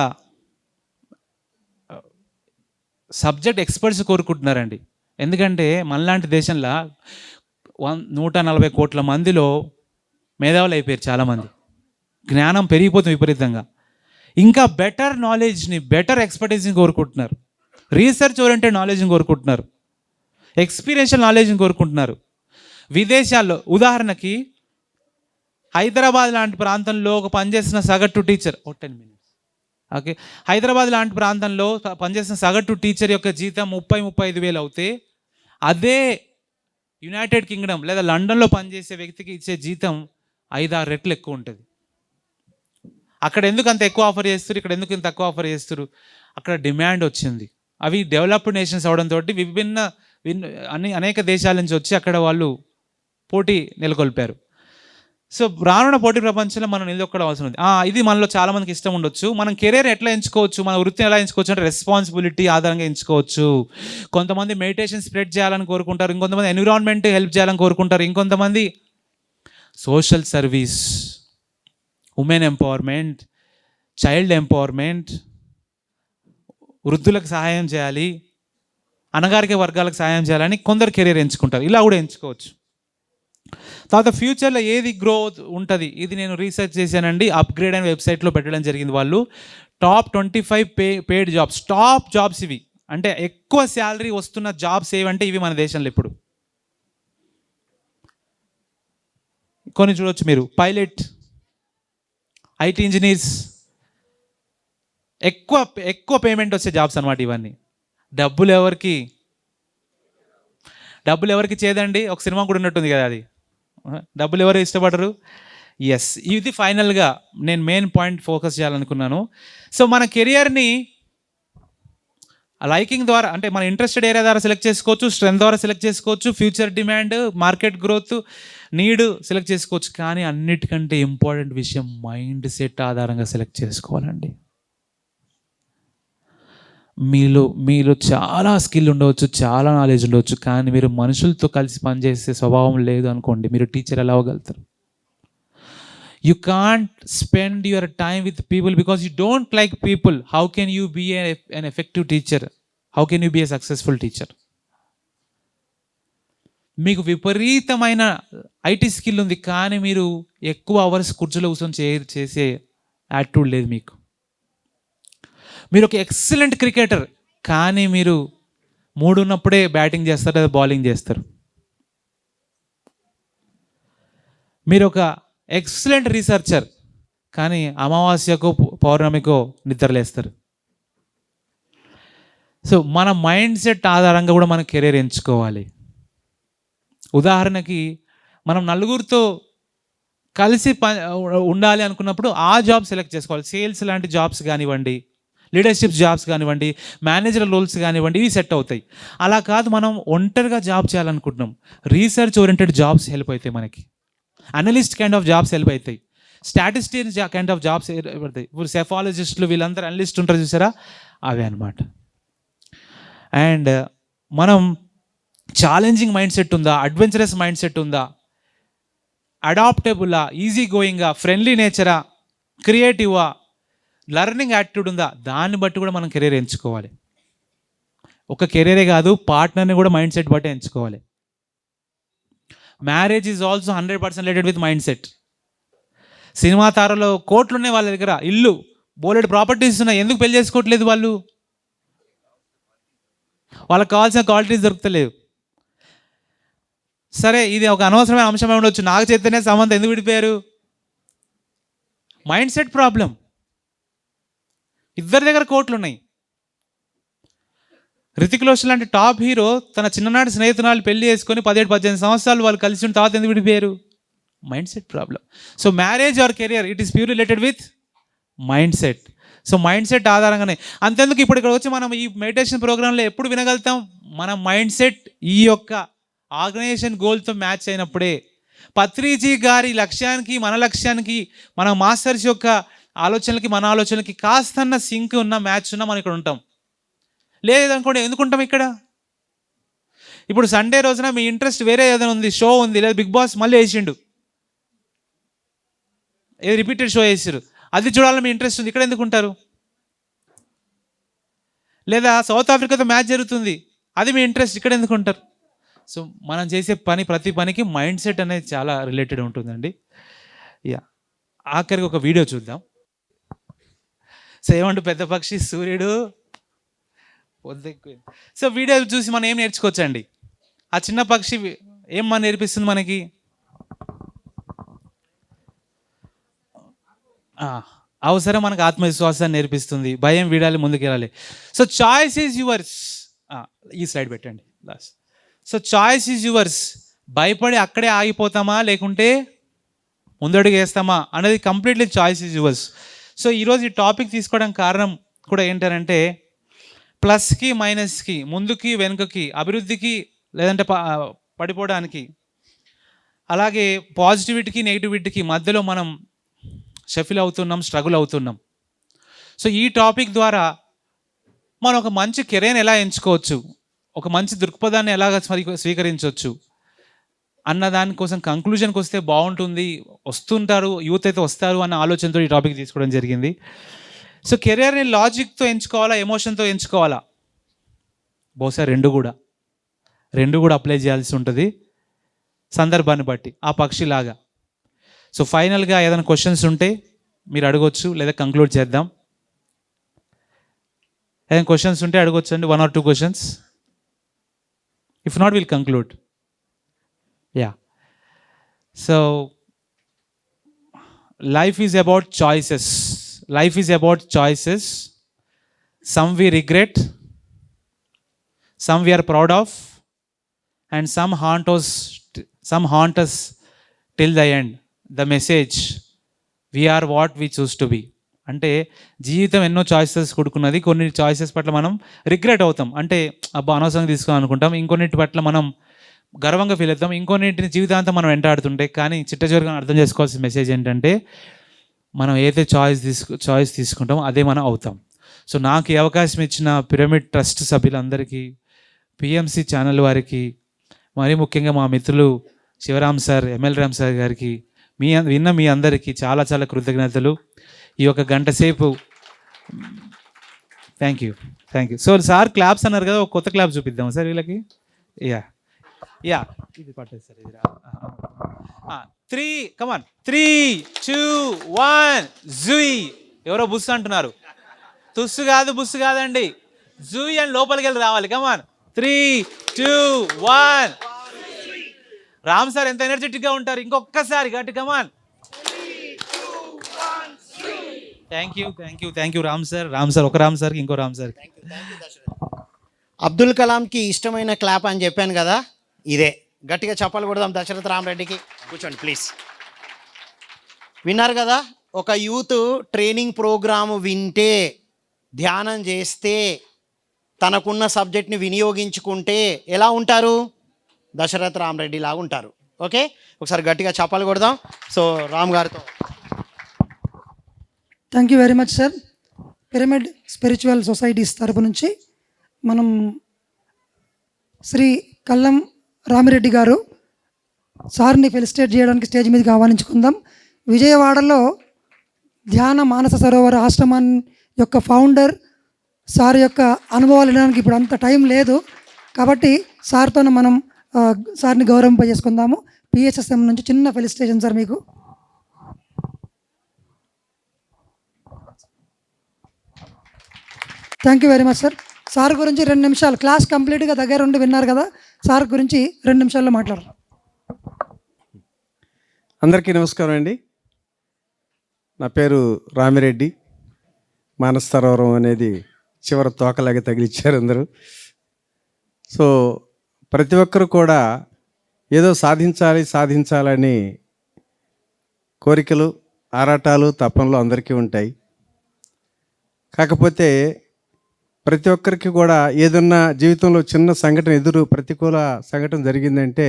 Speaker 1: సబ్జెక్ట్ ఎక్స్పర్ట్స్ కోరుకుంటున్నారండి. ఎందుకంటే మనలాంటి దేశంలో 140 కోట్ల మందిలో మేధావులు అయిపోయారు చాలామంది, జ్ఞానం పెరిగిపోతుంది విపరీతంగా. ఇంకా బెటర్ నాలెడ్జ్ని, బెటర్ ఎక్స్పర్టైజ్ని కోరుకుంటున్నారు, రీసెర్చ్ ఓరియంటెడ్ నాలెడ్జ్ని కోరుకుంటున్నారు, ఎక్స్పీరియన్షియల్ నాలెడ్జ్ని కోరుకుంటున్నారు. విదేశాల్లో ఉదాహరణకి హైదరాబాద్ లాంటి ప్రాంతంలో ఒక పనిచేసిన సగటు టీచర్ 10 minutes ఓకే, హైదరాబాద్ లాంటి ప్రాంతంలో పనిచేసిన సగటు టీచర్ యొక్క జీతం 30-35 వేలు అవుతే, అదే యునైటెడ్ కింగ్డమ్ లేదా లండన్లో పనిచేసే వ్యక్తికి ఇచ్చే జీతం 5-6 రెట్లు ఎక్కువ ఉంటుంది. అక్కడ ఎందుకు అంత ఎక్కువ ఆఫర్ చేస్తారు, ఇక్కడ ఎందుకు ఇంత తక్కువ ఆఫర్ చేస్తారు? అక్కడ డిమాండ్ వచ్చింది. అవి డెవలప్డ్ నేషన్స్ అవడంతో అనేక దేశాల నుంచి వచ్చి అక్కడ వాళ్ళు పోటీ నెలకొల్పారు. సో రానున్న పోటీ ప్రపంచంలో మనం నిలదొక్కడం అవసరం ఉంది. ఇది మనలో చాలామందికి ఇష్టం ఉండొచ్చు. మనం కెరీర్ ఎట్లా ఎంచుకోవచ్చు, మన వృత్తిని ఎలా ఎంచుకోవచ్చు అంటే రెస్పాన్సిబిలిటీ ఆధారంగా ఎంచుకోవచ్చు. కొంతమంది మెడిటేషన్ స్ప్రెడ్ చేయాలని కోరుకుంటారు, ఇంకొంతమంది ఎన్విరాన్మెంట్ హెల్ప్ చేయాలని కోరుకుంటారు, ఇంకొంతమంది social service, women empowerment, child empowerment, వృద్ధులకు సహాయం చేయాలి, అణగారిక వర్గాలకు సహాయం చేయాలని కొందరు కెరీర్ ఎంచుకుంటారు. ఇలా కూడా ఎంచుకోవచ్చు. తర్వాత ఫ్యూచర్లో ఏది గ్రోత్ ఉంటుంది, ఇది నేను రీసెర్చ్ చేశానండి. అప్గ్రేడ్ అనే వెబ్సైట్లో పెట్టడం జరిగింది. వాళ్ళు top 25 paid jobs, top jobs ఇవి, అంటే ఎక్కువ శాలరీ వస్తున్న జాబ్స్ ఏవంటే ఇవి మన దేశంలో ఇప్పుడు. కొన్ని చూడవచ్చు మీరు, పైలట్, ఐటీ ఇంజనీర్స్, ఎక్కువ పేమెంట్ వచ్చే జాబ్స్ అనమాట ఇవన్నీ. డబ్బులు ఎవరికి చేదండి, ఒక సినిమా కూడా ఉన్నట్టుంది కదా అది. డబ్బులు ఎవరు ఇష్టపడరు. ఎస్, ఇది ఫైనల్గా నేను మెయిన్ పాయింట్ ఫోకస్ చేయాలనుకున్నాను. సో మన కెరియర్ని లైకింగ్ ద్వారా, అంటే మన ఇంట్రెస్టెడ్ ఏరియా ద్వారా సెలెక్ట్ చేసుకోవచ్చు, స్ట్రెంత్ ద్వారా సెలెక్ట్ చేసుకోవచ్చు, future demand, market growth, need select చేసుకోవచ్చు. కానీ అన్నిటికంటే ఇంపార్టెంట్ విషయం మైండ్ సెట్ ఆధారంగా సెలెక్ట్ చేసుకోవాలండి. మీలో చాలా స్కిల్ ఉండవచ్చు, చాలా నాలెడ్జ్ ఉండవచ్చు, కానీ మీరు మనుషులతో కలిసి పనిచేసే స్వభావం లేదు అనుకోండి, మీరు టీచర్ ఎలా అవ్వగలుగుతారు? You can't spend your time with people because you don't like people. How can you be an effective teacher? How can you be a successful teacher? మీకు విపరీతమైన ఐటీ స్కిల్ ఉంది, కానీ మీరు ఎక్కువ అవర్స్ కుర్చీలో కూర్చొని చేసే యాటిట్యూడ్ లేదు మీకు. మీరు ఒక ఎక్సలెంట్ క్రికెటర్, కానీ మీరు మూడు ఉన్నప్పుడే బ్యాటింగ్ చేస్తారు లేదా బౌలింగ్ చేస్తారు. మీరు ఒక ఎక్సలెంట్ రీసెర్చర్, కానీ అమావాస్యకో పౌర్ణమికో నిద్రలేస్తారు. సో మన మైండ్ సెట్ ఆధారంగా కూడా మన కెరీర్ ఎంచుకోవాలి. ఉదాహరణకి మనం నలుగురితో కలిసి ఉండాలి అనుకున్నప్పుడు ఆ జాబ్ సెలెక్ట్ చేసుకోవాలి. సేల్స్ లాంటి జాబ్స్ కానివ్వండి, లీడర్షిప్ జాబ్స్ కానివ్వండి, మేనేజర్ రోల్స్ కానివ్వండి, ఇవి సెట్ అవుతాయి. అలా కాదు, మనం ఒంటరిగా జాబ్ చేయాలనుకుంటున్నాం, రీసెర్చ్ ఓరియంటెడ్ జాబ్స్ హెల్ప్ అవుతాయి మనకి, analyst kind of jobs help అవుతాయి, స్టాటిస్టిక్స్ కైండ్ ఆఫ్ జాబ్స్ పడతాయి. ఇప్పుడు సెఫాలజిస్టులు వీళ్ళందరూ అనలిస్ట్ ఉంటారు చూసారా, అవే అనమాట. అండ్ మనం ఛాలెంజింగ్ మైండ్ సెట్ ఉందా, అడ్వెంచరస్ మైండ్ సెట్ ఉందా, అడాప్టబులా, ఈజీ గోయింగా, ఫ్రెండ్లీ నేచరా, క్రియేటివా, లర్నింగ్ యాటిట్యూడ్ ఉందా, దాన్ని బట్టి కూడా మనం కెరీర్ ఎంచుకోవాలి. ఒక కెరీరే కాదు, పార్ట్నర్ని కూడా మైండ్ సెట్ బట్టి ఎంచుకోవాలి. Marriage is also 100% related with mind set. Cinema తారలో కోట్లు ఉన్నాయి వాళ్ళ దగ్గర, ఇల్లు, బోలెడ్ ప్రాపర్టీస్ ఉన్నాయి, ఎందుకు పెళ్లి చేసుకోవట్లేదు వాళ్ళు? వాళ్ళకి కావాల్సిన క్వాలిటీస్ దొరుకుతలేవు. సరే, ఇది ఒక అనవసరమైన అంశం ఉండొచ్చు, నాగ చైతన్య సమంత ఎందుకు విడిపోయారు? Mind set problem. ఇద్దరి దగ్గర కోట్లు ఉన్నాయి. రితిక్ రోషన్ లాంటి టాప్ హీరో తన చిన్ననాటి స్నేహితురాలు పెళ్లి చేసుకొని 17-18 సంవత్సరాలు వాళ్ళు కలిసి ఉన్న తర్వాత ఎందుకు విడిపోయారు? Mind set problem. So marriage or career, it is pure related with mind set. So mind set ఆధారంగానే. అంతెందుకు, ఇప్పుడు ఇక్కడ వచ్చి మనం ఈ మెడిటేషన్ ప్రోగ్రాంలో ఎప్పుడు వినగలుగుతాం? మన మైండ్ సెట్ ఈ యొక్క ఆర్గనైజేషన్ గోల్తో మ్యాచ్ అయినప్పుడే. పత్రిజీ గారి లక్ష్యానికి మన లక్ష్యానికి, మన మాస్టర్స్ యొక్క ఆలోచనలకి మన ఆలోచనలకి కాస్తన్న సింక్ ఉన్న, మ్యాచ్ ఉన్న మనం ఇక్కడ ఉంటాం. లేదనుకోండి, ఎందుకుంటాం ఇక్కడ? ఇప్పుడు సండే రోజున మీ ఇంట్రెస్ట్ వేరే ఏదైనా ఉంది, షో ఉంది, లేదా బిగ్ బాస్ మళ్ళీ వేసిండు, ఏది రిపీటెడ్ షో వేసారు, అది చూడాలని మీ ఇంట్రెస్ట్ ఉంది, ఇక్కడ ఎందుకు ఉంటారు? లేదా సౌత్ ఆఫ్రికాతో మ్యాచ్ జరుగుతుంది, అది మీ ఇంట్రెస్ట్, ఇక్కడ ఎందుకు ఉంటారు? సో మనం చేసే ప్రతి పనికి మైండ్ సెట్ అనేది చాలా రిలేటెడ్ ఉంటుందండి. ఆఖరికి ఒక వీడియో చూద్దాం. సో ఏమంటే పెద్ద పక్షి సూర్యుడు పొద్దెక్కువ. సో వీడియో చూసి మనం ఏం నేర్చుకోవచ్చండి? ఆ చిన్న పక్షి ఏం మనం నేర్పిస్తుంది మనకి? అవసరం మనకు ఆత్మవిశ్వాసాన్ని నేర్పిస్తుంది, భయం వీడాలి, ముందుకెళ్ళాలి. So choice is yours. ఈ స్లైడ్ పెట్టండి last. So choice is yours. భయపడి అక్కడే ఆగిపోతామా, లేకుంటే ముందడుగు వేస్తామా అనేది completely choice is yours. So ఈరోజు ఈ టాపిక్ తీసుకోవడానికి కారణం కూడా ఏంటంటే, ప్లస్కి మైనస్కి, ముందుకి వెనుకకి, అభివృద్ధికి లేదంటే పడిపోవడానికి, అలాగే పాజిటివిటీకి నెగిటివిటీకి మధ్యలో మనం షఫిల్ అవుతున్నాం, స్ట్రగుల్ అవుతున్నాం. సో ఈ టాపిక్ ద్వారా మనం ఒక మంచి కెరీర్ని ఎలా ఎంచుకోవచ్చు, ఒక మంచి దృక్పథాన్ని ఎలాగ స్వీకరించవచ్చు అన్న దానికోసం కంక్లూజన్కి వస్తే బాగుంటుంది, వస్తుంటారు యూత్ అయితే వస్తారు అన్న ఆలోచనతో ఈ టాపిక్ తీసుకోవడం జరిగింది. సో కెరియర్ని లాజిక్తో ఎంచుకోవాలా, ఎమోషన్తో ఎంచుకోవాలా? బహుశా రెండు కూడా అప్లై చేయాల్సి ఉంటుంది సందర్భాన్ని బట్టి, ఆ పక్షిలాగా. సో ఫైనల్గా ఏదైనా క్వశ్చన్స్ ఉంటే మీరు అడగొచ్చు, లేదా కంక్లూడ్ చేద్దాం. ఏదైనా క్వశ్చన్స్ ఉంటే అడగొచ్చు అండి, 1 or 2 questions. If not, we'll conclude. Yeah. So life is about choices. Some we regret, some we are proud of, and some haunt us till the end. The message, we are what we choose to be. అంటే జీవితం ఎన్నో choices కూడుకున్నది. కొన్ని choices పట్ల మనం regret అవుతాం, అంటే అబ్బా అనవసరంగా తీసుకోవాలి అనుకుంటాం. ఇంకొన్నిటి పట్ల మనం గర్వంగా ఫీల్ అవుతాం, ఇంకొన్నింటిని జీవితాంతం మనం వెంటాడుతుంటే. కానీ చిట్టచివరిగా అర్థం చేసుకోవాల్సిన మెసేజ్ ఏంటంటే, మనం ఏదైతే చాయిస్ తీసుకుంటామో అదే మనం అవుతాం. సో నాకు ఈ అవకాశం ఇచ్చిన పిరమిడ్ ట్రస్ట్ సభ్యులందరికీ, పిఎంసి ఛానల్ వారికి, మరీ ముఖ్యంగా మా మిత్రులు Sivaram sir, ML Ram sir గారికి, విన్న మీ అందరికీ చాలా చాలా కృతజ్ఞతలు. ఈ ఒక గంట సేపు thank you. So sir claps అన్నారు కదా, ఒక కొత్త క్లాప్ చూపిద్దాం సార్ వీళ్ళకి. యా ఇది పట్టేది సార్, ఇది 3 కమాన్ 3, 2, 1 జూయి. ఎవరో బుస్సు అంటున్నారు, తుస్సు కాదు బుస్సు కాదండి, జూయి అని లోపలికి వెళ్ళి రావాలి. కమాన్ 3, 2, 1. రామ్ సార్ ఎంత ఎనర్జెటిక్గా ఉంటారు, ఇంకొకసారి గట్టి. Come on. Thank you Ram sir. ఒక రామ్ సార్కి ఇంకో రామ్ సార్.
Speaker 2: అబ్దుల్ కలాంకి ఇష్టమైన క్లాప్ అని చెప్పాను కదా, ఇదే. గట్టిగా చప్పలు కొడదాం దశరథ రామరెడ్డికి. కూర్చోండి ప్లీజ్. విన్నారు కదా, ఒక యూత్ ట్రైనింగ్ ప్రోగ్రాము వింటే, ధ్యానం చేస్తే, తనకున్న సబ్జెక్ట్ని వినియోగించుకుంటే ఎలా ఉంటారు? దశరథ రామరెడ్డి లాగా ఉంటారు. ఓకే, ఒకసారి గట్టిగా చప్పలు కొడదాం. సో రామ్ గారితో.
Speaker 3: Thank you very much sir. Pyramid spiritual societies తరపు నుంచి మనం శ్రీ కల్లం రామిరెడ్డి గారు సార్ని ఫెలిసిటేట్ చేయడానికి స్టేజ్ మీదకి ఆహ్వానించుకుందాం. విజయవాడలో ధ్యాన మానస సరోవర ఆశ్రమం యొక్క ఫౌండర్ సార్ యొక్క అనుభవాలు వినడానికి ఇప్పుడు అంత టైం లేదు, కాబట్టి సార్తో మనం సార్ని గౌరవింపజేసుకుందాము. పిహెచ్ఎస్ఎం నుంచి చిన్న ఫెలిసిటేషన్ సార్ మీకు. Thank you very much sir. Sir గురించి 2 నిమిషాలు, క్లాస్ కంప్లీట్గా దగ్గర ఉండి విన్నారు కదా, సార్ గురించి 2 నిమిషాల్లో మాట్లాడారు.
Speaker 4: అందరికీ నమస్కారం అండి. నా పేరు రామిరెడ్డి. మానస సరోవరం అనేది చివరి తోకలాగా తగిలిచ్చారు అందరూ. సో ప్రతి ఒక్కరు కూడా ఏదో సాధించాలని కోరికలు, ఆరాటాలు, తపనలు అందరికీ ఉంటాయి. కాకపోతే ప్రతి ఒక్కరికి కూడా ఏదన్నా జీవితంలో చిన్న సంఘటన ప్రతికూల సంఘటన జరిగిందంటే,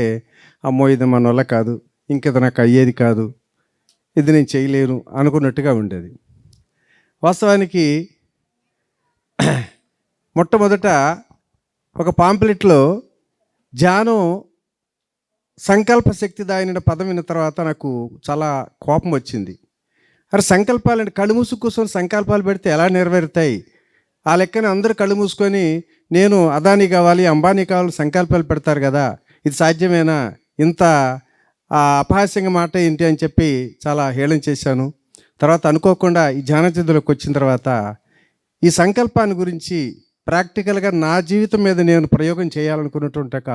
Speaker 4: అమ్మో ఇది మన వల్ల కాదు, ఇంకేదో నాకు అయ్యేది కాదు, ఇది నేను చేయలేను అనుకున్నట్టుగా ఉండేది. వాస్తవానికి మొట్టమొదట ఒక పాంప్లెట్లో ధ్యానం సంకల్ప శక్తిదాయన పదం విన్న తర్వాత నాకు చాలా కోపం వచ్చింది. అరే సంకల్పాలంటే కళ్ళు మూసుకు కూర్చొని సంకల్పాలు పెడితే ఎలా నెరవేరుతాయి? ఆ లెక్కన అందరూ కళ్ళు మూసుకొని నేను అదానీ కావాలి, అంబానీ కావాలి సంకల్పాలు పెడతారు కదా, ఇది సాధ్యమేనా? ఇంత అపహాస్యంగా మాట ఏంటి అని చెప్పి చాలా హేళన చేశాను. తర్వాత అనుకోకుండా ఈ ధ్యానచంద్రులకు వచ్చిన తర్వాత ఈ సంకల్పాన్ని గురించి ప్రాక్టికల్గా నా జీవితం మీద నేను ప్రయోగం చేయాలనుకున్నటువంటి ఒక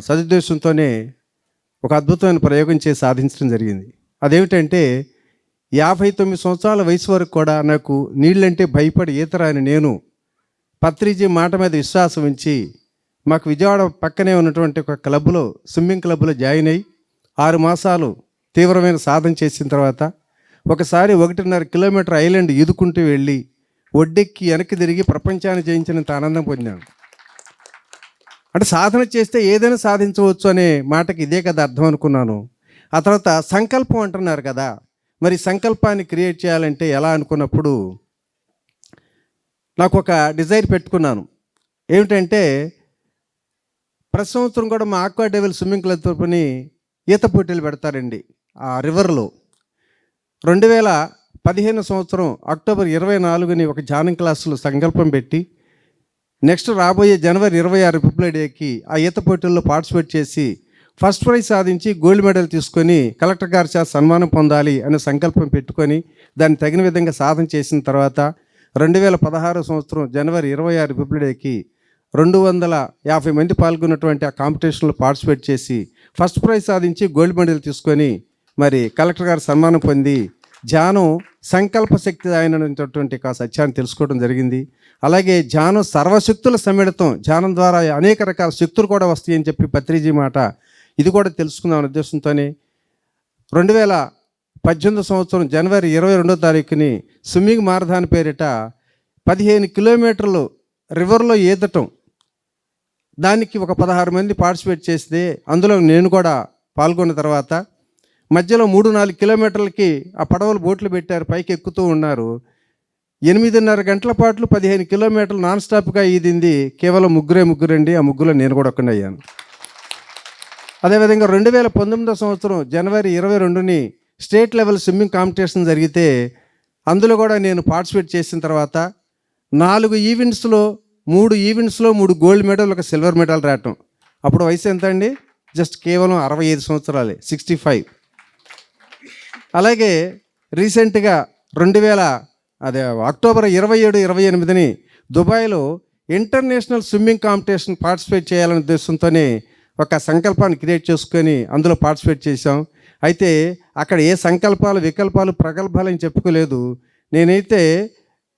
Speaker 4: సదుద్దేశంతోనే ఒక అద్భుతమైన ప్రయోగం చేసి సాధించడం జరిగింది. అదేమిటంటే 59 సంవత్సరాల వయసు వరకు కూడా నాకు నీళ్ళంటే భయపడి ఈతరాని నేను పత్రిజీ మాట మీద విశ్వాసం ఉంచి మాకు విజయవాడ పక్కనే ఉన్నటువంటి ఒక క్లబ్లో, స్విమ్మింగ్ క్లబ్లో జాయిన్ అయ్యి 6 మాసాలు తీవ్రమైన సాధన చేసిన తర్వాత ఒకసారి 1.5 కిలోమీటర్ ఐలాండ్ ఈదుకుంటూ వెళ్ళి ఒడ్డెక్కి వెనక్కి తిరిగి ప్రపంచాన్ని జయించినంత ఆనందం పొందాను. అంటే సాధన చేస్తే ఏదైనా సాధించవచ్చు అనే మాటకి ఇదే కదా అర్థం అనుకున్నాను. ఆ తర్వాత సంకల్పం అంటున్నారు కదా, మరి సంకల్పాన్ని క్రియేట్ చేయాలంటే ఎలా అనుకున్నప్పుడు నాకు ఒక డిజైర్ పెట్టుకున్నాను. ఏమిటంటే ప్రతి సంవత్సరం కూడా మా ఆక్వా డెవిల్ స్విమ్మింగ్ క్లబ్ తరపుని ఈత పోటీలు పెడతారండి ఆ రివర్లో. 2015 సంవత్సరం అక్టోబర్ 24ని ఒక ధ్యానం క్లాసులో సంకల్పం పెట్టి నెక్స్ట్ రాబోయే జనవరి 26 రిపబ్లిక్ డేకి ఆ ఈత పోటీల్లో పార్టిసిపేట్ చేసి ఫస్ట్ ప్రైజ్ సాధించి గోల్డ్ మెడల్ తీసుకొని కలెక్టర్ గారి చేత సన్మానం పొందాలి అనే సంకల్పం పెట్టుకొని దాన్ని తగిన విధంగా సాధన చేసిన తర్వాత 2016 సంవత్సరం జనవరి 26 రిపబ్లిక్ డేకి 250 మంది పాల్గొన్నటువంటి ఆ కాంపిటీషన్లో పార్టిసిపేట్ చేసి ఫస్ట్ ప్రైజ్ సాధించి గోల్డ్ మెడల్ తీసుకొని మరి కలెక్టర్ గారు సన్మానం పొంది ధ్యానం సంకల్ప శక్తి అయినటువంటి ఆ సత్యాన్ని తెలుసుకోవడం జరిగింది. అలాగే ధ్యానం సర్వశక్తుల సమ్మిళితం, ధ్యానం ద్వారా అనేక రకాల శక్తులు కూడా వస్తాయని చెప్పి పత్రిజీ మాట, ఇది కూడా తెలుసుకుందాం అనే ఉద్దేశంతోనే 2018 సంవత్సరం జనవరి 22వ తారీఖుని స్విమ్మింగ్ మారథాన్ పేరిట 15 కిలోమీటర్లు రివర్లో ఈదటం, దానికి ఒక 16 మంది పార్టిసిపేట్ చేస్తే అందులో నేను కూడా పాల్గొన్న తర్వాత మధ్యలో 3-4 కిలోమీటర్లకి ఆ పడవలు బోట్లు పెట్టారు, పైకి ఎక్కుతూ ఉన్నారు. 8:30 గంటల పాటు 15 కిలోమీటర్లు నాన్ స్టాప్గా ఈదింది కేవలం ముగ్గురండి. ఆ ముగ్గులో నేను కూడా ఒక్కడే అయ్యాను. అదేవిధంగా 2019 సంవత్సరం జనవరి 22ని స్టేట్ లెవెల్ స్విమ్మింగ్ కాంపిటీషన్ జరిగితే అందులో కూడా నేను పార్టిసిపేట్ చేసిన తర్వాత 3 ఈవెంట్స్లో 3 గోల్డ్ మెడల్, ఒక సిల్వర్ మెడల్ రావటం. అప్పుడు వయసు ఎంత అండి? జస్ట్ కేవలం 65 సంవత్సరాలే, 65. అలాగే రీసెంట్గా అక్టోబర్ 27-28ని దుబాయ్లో ఇంటర్నేషనల్ స్విమ్మింగ్ కాంపిటీషన్ పార్టిసిపేట్ చేయాలనే ఉద్దేశంతోనే ఒక సంకల్పాన్ని క్రియేట్ చేసుకొని అందులో పార్టిసిపేట్ చేశాం. అయితే అక్కడ ఏ సంకల్పాలు, వికల్పాలు, ప్రగల్భాలు అని చెప్పుకోలేదు. నేనైతే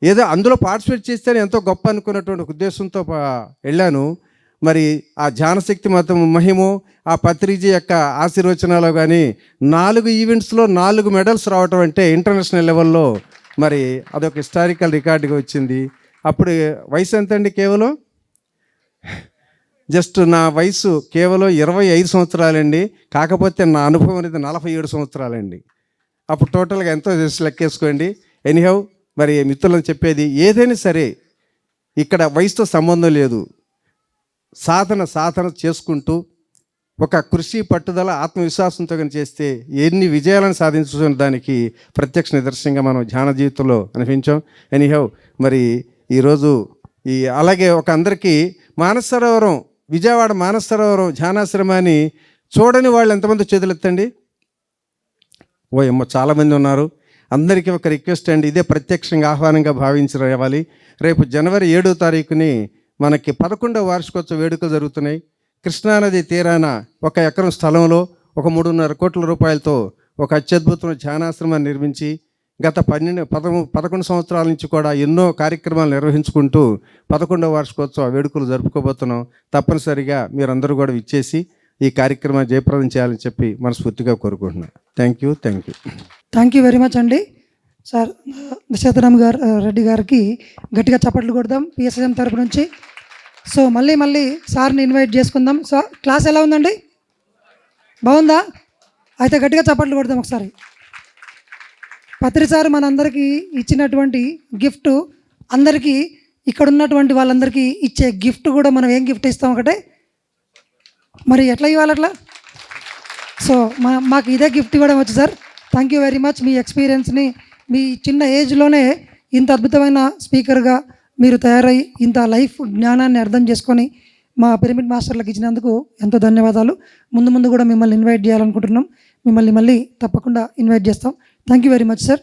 Speaker 4: ఏదో అందులో పార్టిసిపేట్ చేస్తేనే ఎంతో గొప్ప అనుకున్నటువంటి ఉద్దేశంతో వెళ్ళాను. మరి ఆ ధ్యానశక్తి మతం మహిమో, ఆ పత్రిజీ యొక్క ఆశీర్వచనాలు కానీ 4 ఈవెంట్స్లో 4 మెడల్స్ రావటం అంటే ఇంటర్నేషనల్ లెవెల్లో మరి అదొక హిస్టారికల్ రికార్డుగా వచ్చింది. అప్పుడు వయసు ఎంతండి? కేవలం జస్ట్ నా వయసు కేవలం 25 సంవత్సరాలండి. కాకపోతే నా అనుభవం అనేది 47 సంవత్సరాలండి. అప్పుడు టోటల్గా ఎంతో చేసి లెక్కేసుకోండి. ఎనీహౌ, మరి మిత్రులను చెప్పేది ఏదైనా సరే ఇక్కడ వయసుతో సంబంధం లేదు. సాధన చేసుకుంటూ ఒక కృషి, పట్టుదల, ఆత్మవిశ్వాసంతో కానీ చేస్తే ఎన్ని విజయాలను సాధించుకునే దానికి ప్రత్యక్ష నిదర్శనంగా మనం ధ్యాన జీవితంలో అనిపించాం. ఎనీహౌ, మరి ఈరోజు అలాగే ఒక అందరికీ మానసరోవరం, విజయవాడ మానసరోవరం ధ్యానాశ్రమాన్ని చూడని వాళ్ళు ఎంతమంది చేతులెత్తండి? చాలామంది ఉన్నారు. అందరికీ ఒక రిక్వెస్ట్ అండి, ఇదే ప్రత్యక్షంగా ఆహ్వానంగా భావించి రావాలి. రేపు జనవరి 7వ తారీఖుని మనకి 11వ వార్షికోత్సవ వేడుకలు జరుగుతున్నాయి. కృష్ణానది తీరాన 1 ఎకరం స్థలంలో 3.5 కోట్ల రూపాయలతో ఒక అత్యద్భుతమైన ధ్యానాశ్రమాన్ని నిర్మించి గత 11 సంవత్సరాల నుంచి కూడా ఎన్నో కార్యక్రమాలు నిర్వహించుకుంటూ 11వ వార్షికోత్సవ వేడుకలు జరుపుకోబోతున్నాం. తప్పనిసరిగా మీరందరూ కూడా విచ్చేసి ఈ కార్యక్రమాన్ని జయప్రదం చేయాలని చెప్పి మనస్ఫూర్తిగా కోరుకుంటున్నాను. థ్యాంక్ యూ
Speaker 3: వెరీ మచ్ అండి. సార్ దశరథరామ్ రెడ్డి గారికి గట్టిగా చప్పట్లు కొడదాం పిఎస్ఎం తరపు నుంచి. సో మళ్ళీ సార్ని ఇన్వైట్ చేసుకుందాం. సో క్లాస్ ఎలా ఉందండి? బాగుందా? అయితే గట్టిగా చప్పట్లు కొడదాం ఒకసారి. పత్రి సార్ మనందరికీ ఇచ్చినటువంటి గిఫ్ట్, అందరికీ ఇక్కడ ఉన్నటువంటి వాళ్ళందరికీ ఇచ్చే గిఫ్ట్ కూడా మనం ఏం గిఫ్ట్ ఇస్తాం ఒకటే, మరి ఎట్లా ఇవ్వాలి అట్లా? సో మాకు ఇదే గిఫ్ట్ ఇవ్వడం వచ్చు sir. Thank you very much. మీ ఎక్స్పీరియన్స్ని, మీ చిన్న ఏజ్లోనే ఇంత అద్భుతమైన స్పీకర్గా మీరు తయారై ఇంత లైఫ్ జ్ఞానాన్ని అర్థం చేసుకొని మా పిరమిడ్ మాస్టర్లకు ఇచ్చినందుకు ఎంతో ధన్యవాదాలు. ముందు కూడా మిమ్మల్ని ఇన్వైట్ చేయాలనుకుంటున్నాం. మిమ్మల్ని మళ్ళీ తప్పకుండా ఇన్వైట్ చేస్తాం. Thank you very much sir.